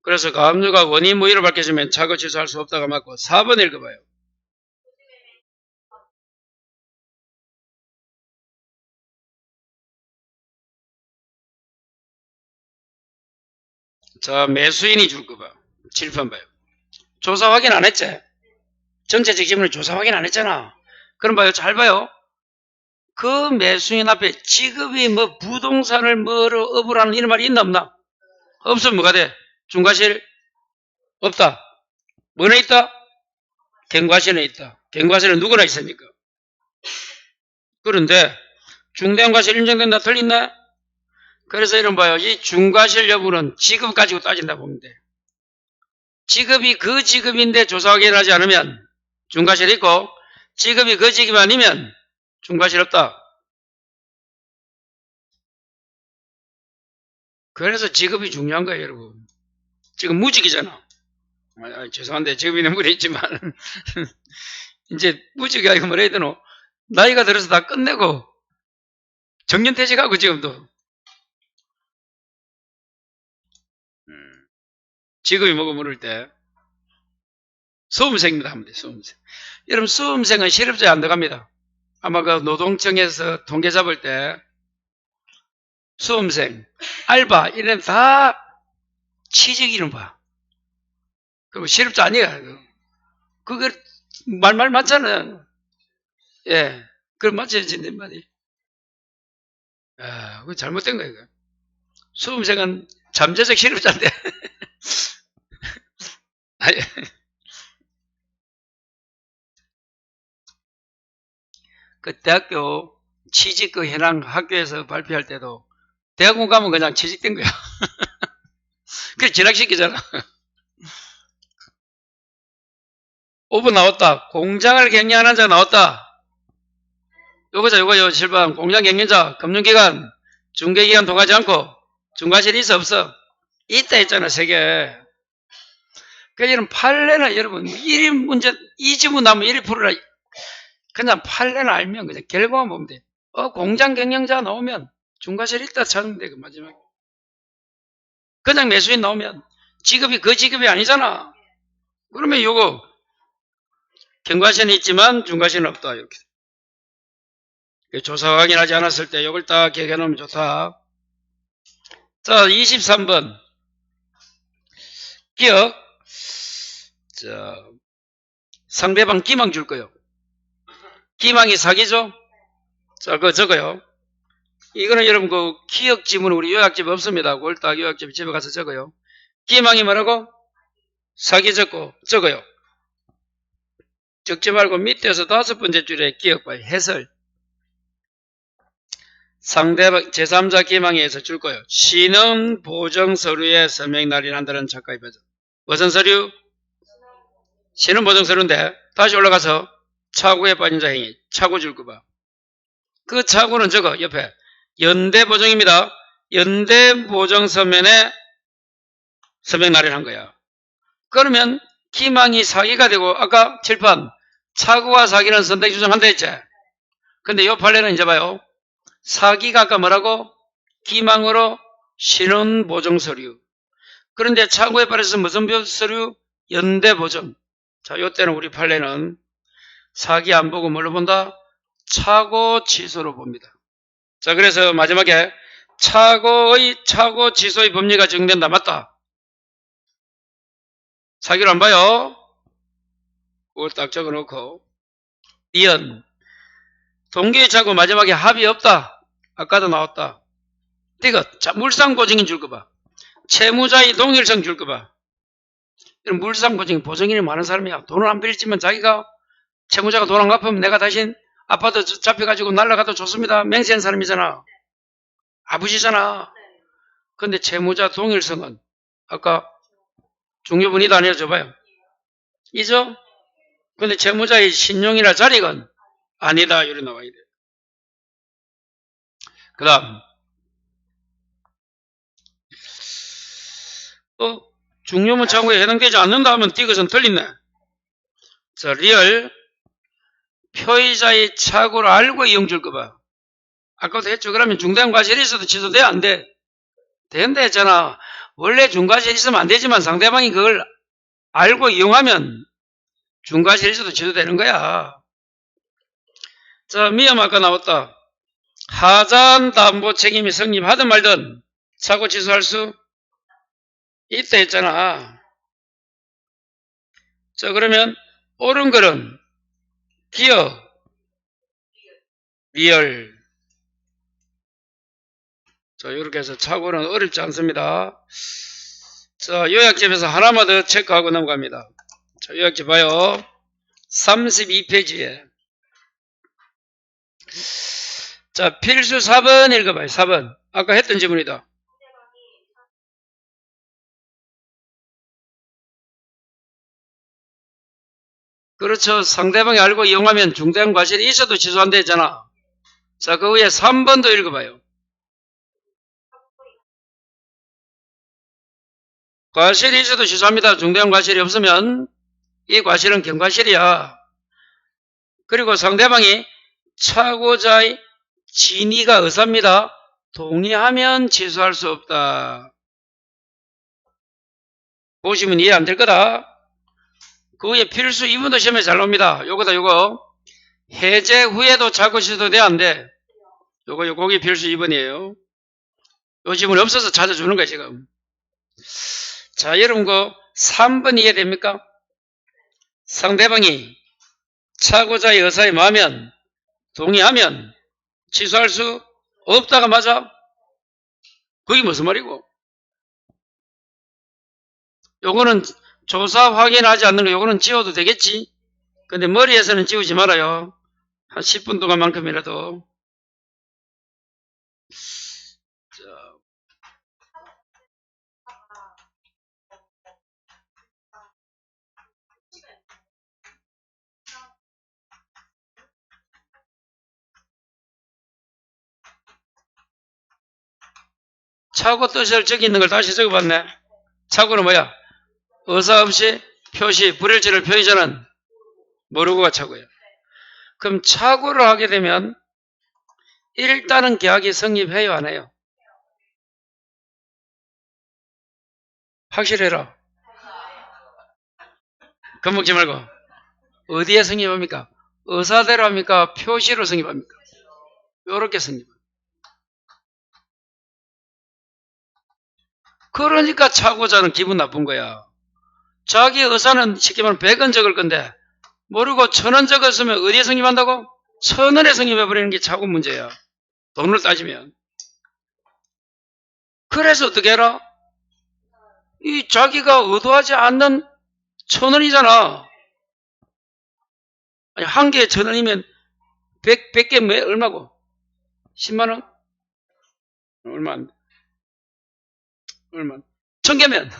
그래서 가압류가 원인 무효로 밝혀지면 차고 취소할 수 없다가 맞고 4번 읽어봐요. 자, 매수인이 줄 거 봐. 7번 봐요. 조사 확인 안 했지? 전체적 지문을 조사 확인 안 했잖아. 그럼 봐요. 잘 봐요. 그 매수인 앞에 지급이 뭐 부동산을 뭐로 업으라는 이런 말이 있나 없나? 없으면 뭐가 돼? 중과실? 없다. 뭐는 있다? 경과실은 있다. 경과실은 누구나 있습니까? 그런데 중대한 과실 인정된다 틀린다? 그래서 이런 봐요. 이 중과실 여부는 지급 가지고 따진다 보면 돼. 지급이 그 지급인데 조사 확인을 하지 않으면 중과실이 있고 지급이 그 지급이 아니면 중과실 없다. 그래서 직업이 중요한 거예요, 여러분. 지금 무직이잖아. 죄송한데 직업이 너무 있지만 이제 무직이 아니고 뭐라 해야 되노? 나이가 들어서 다 끝내고 정년퇴직하고 지금도 직업이 뭐고 물을 때 수험생입니다 하면 돼. 수험생. 여러분 수험생은 실업자에 안 들어갑니다. 아마 그 노동청에서 통계 잡을 때 수험생, 알바 이런 다 취직 이름 봐. 그리고 실업자 아니야. 그거 말 맞잖아요. 예, 그걸 맞춰야 진단 말이에요. 아, 그거 잘못된 거예요. 그거. 수험생은 잠재적 실업자인데. 아니, 그 대학교 취직 그 현황 학교에서 발표할 때도 대학원 가면 그냥 취직된 거야. 그래 진학시키잖아. 5번 나왔다. 공장을 경영하는 자 나왔다. 요거죠, 요거요. 7번. 공장 경영자, 금융기관, 중개기관 통하지 않고, 중과실이 있어, 없어? 있다 했잖아, 3개. 그러니까 여러분, 판례는 여러분, 1인 문제, 이 지문 나면 1%라. 그냥 판례는 알면 그냥 결과만 보면 돼. 공장 경영자 나오면 중과실 있다 찾으면 돼, 그 마지막에. 그냥 매수인 나오면 직업이 그 직업이 아니잖아. 그러면 요거, 경과실은 있지만 중과실은 없다, 이렇게. 조사 확인하지 않았을 때 이걸 딱 기억해 놓으면 좋다. 자, 23번. 기억. 자, 상대방 기망 줄 거요. 기망이 사기죠? 자, 그거 적어요. 이거는 여러분 그 기억 지문 우리 요약집 없습니다. 그걸 딱 요약집 집에 가서 적어요. 기망이 뭐라고? 사기 적어요. 적지 말고 밑에서 5번째 줄에 기억 봐요. 해설. 상대방 제3자 기망에서 줄 거예요. 신원 보정 서류에 서명 날인한다는 작가의 버전. 무슨 서류? 신원 보정 서류인데 다시 올라가서 차고에 빠진 자 행위. 차고 줄 거 봐. 그 차고는 적어 옆에. 연대 보정입니다. 연대 보정 서면에 서명 날인한 거야. 그러면 기망이 사기가 되고 아까 칠판 차고와 사기는 선택 조정한다 했지. 근데 이 판례는 이제 봐요. 사기가 아까 뭐라고? 기망으로 신원 보정 서류. 그런데 차고에 빠져서 무슨 서류? 연대 보정. 자, 요때는 우리 판례는 사기 안 보고 뭘로 본다? 차고 취소로 봅니다. 자, 그래서 마지막에 차고 취소의 법리가 적용된다. 맞다. 사기로 안 봐요. 그걸 딱 적어놓고 이연 동기의 차고 마지막에 합의 없다. 아까도 나왔다. 디귿. 자, 물상보증인 줄 거 봐. 채무자의 동일성 줄 거 봐. 이런 물상보증인 보증인이 많은 사람이야. 돈을 안 빌리지만 자기가 채무자가 돈 안 갚으면 내가 대신 아파트 잡혀가지고 날라가도 좋습니다. 맹세한 사람이잖아. 아버지잖아. 근데 채무자 동일성은 아까 중요분이다 아니라 줘봐요. 이죠? 근데 채무자의 신용이나 자력은 아니다. 이렇게 나와야 돼. 그 다음 중요문 창구에 해당되지 않는다 하면 디귿은 틀리네. 자, 리얼 표의자의 착오를 알고 이용 줄 거 봐. 아까도 했죠. 그러면 중대한 과실이 있어도 취소돼? 안 돼? 된다 했잖아. 원래 중과실이 있으면 안 되지만 상대방이 그걸 알고 이용하면 중과실이 있어도 취소되는 거야. 자, 미엄 아까 나왔다. 하자한 담보 책임이 성립하든 말든 사고 취소할 수 있다 했잖아. 자, 그러면 옳은 글은 기억, 리얼. 자, 이렇게 해서 착오는 어렵지 않습니다. 자, 요약집에서 하나만 더 체크하고 넘어갑니다. 자, 요약집 봐요. 32페이지에. 자, 필수 4번 읽어봐요. 4번. 아까 했던 지문이다. 그렇죠. 상대방이 알고 이용하면 중대한 과실이 있어도 취소한다 했잖아. 자, 그 위에 3번도 읽어봐요. 과실이 있어도 취소합니다. 중대한 과실이 없으면 이 과실은 경과실이야. 그리고 상대방이 차고자의 진위가 의사입니다. 동의하면 취소할 수 없다. 보시면 이해 안 될 거다. 그 위에 필수 2번도 시험에 잘 나옵니다. 요거다 요거. 해제 후에도 차고 취소도 돼 안 돼? 요거 필수 2번이에요. 요 지문이 없어서 찾아주는 거야 지금. 자, 여러분 그 3번 이해됩니까? 상대방이 차고자의 의사에 마면 동의하면 취소할 수 없다가 맞아? 그게 무슨 말이고? 요거는 조사 확인하지 않는 거 요거는 지워도 되겠지? 근데 머리에서는 지우지 말아요. 한 10분 동안만큼이라도. 차고 뜻을 적이 있는 걸 다시 적어봤네. 차고는 뭐야? 의사 없이 표시, 불일치를 표시자는 모르고가 차고야. 그럼 차고를 하게 되면 일단은 계약이 성립해요, 안 해요? 확실해라. 겁먹지 말고. 어디에 성립합니까? 의사대로 합니까? 표시로 성립합니까? 요렇게 성립합니다. 그러니까 차고자는 기분 나쁜 거야. 자기 의사는 쉽게 말하면 100원 적을 건데 모르고 1000원 적었으면 어디에 성립한다고? 1000원에 성립해버리는 게 차고 문제야. 돈을 따지면. 그래서 어떻게 해라? 이 자기가 의도하지 않는 1000원이잖아. 아니, 한 개에 1000원이면 100개 몇 얼마고? 10만원? 얼마 안 돼. 얼마? 1000개면.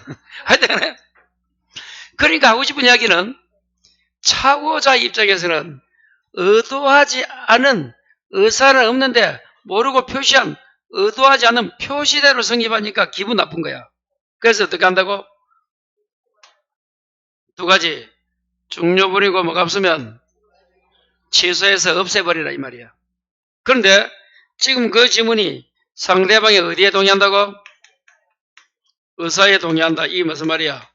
하여튼, 그러니까 하고 싶은 이야기는 차고자 입장에서는 의도하지 않은 의사는 없는데 모르고 표시한 의도하지 않은 표시대로 성립하니까 기분 나쁜 거야. 그래서 어떻게 한다고? 두 가지. 중요분이고 뭐가 없으면 취소해서 없애버리라 이 말이야. 그런데 지금 그 지문이 상대방이 어디에 동의한다고? 의사에 동의한다. 이게 무슨 말이야?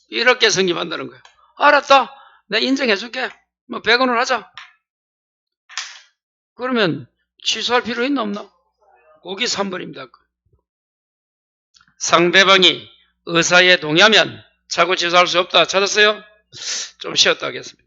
이렇게 성립한다는 거야. 알았다. 내가 인정해줄게. 뭐 100원을 하자. 그러면 취소할 필요 있나 없나? 거기 3번입니다. 상대방이 의사에 동의하면 차고 취소할 수 없다. 찾았어요? 좀 쉬었다 하겠습니다.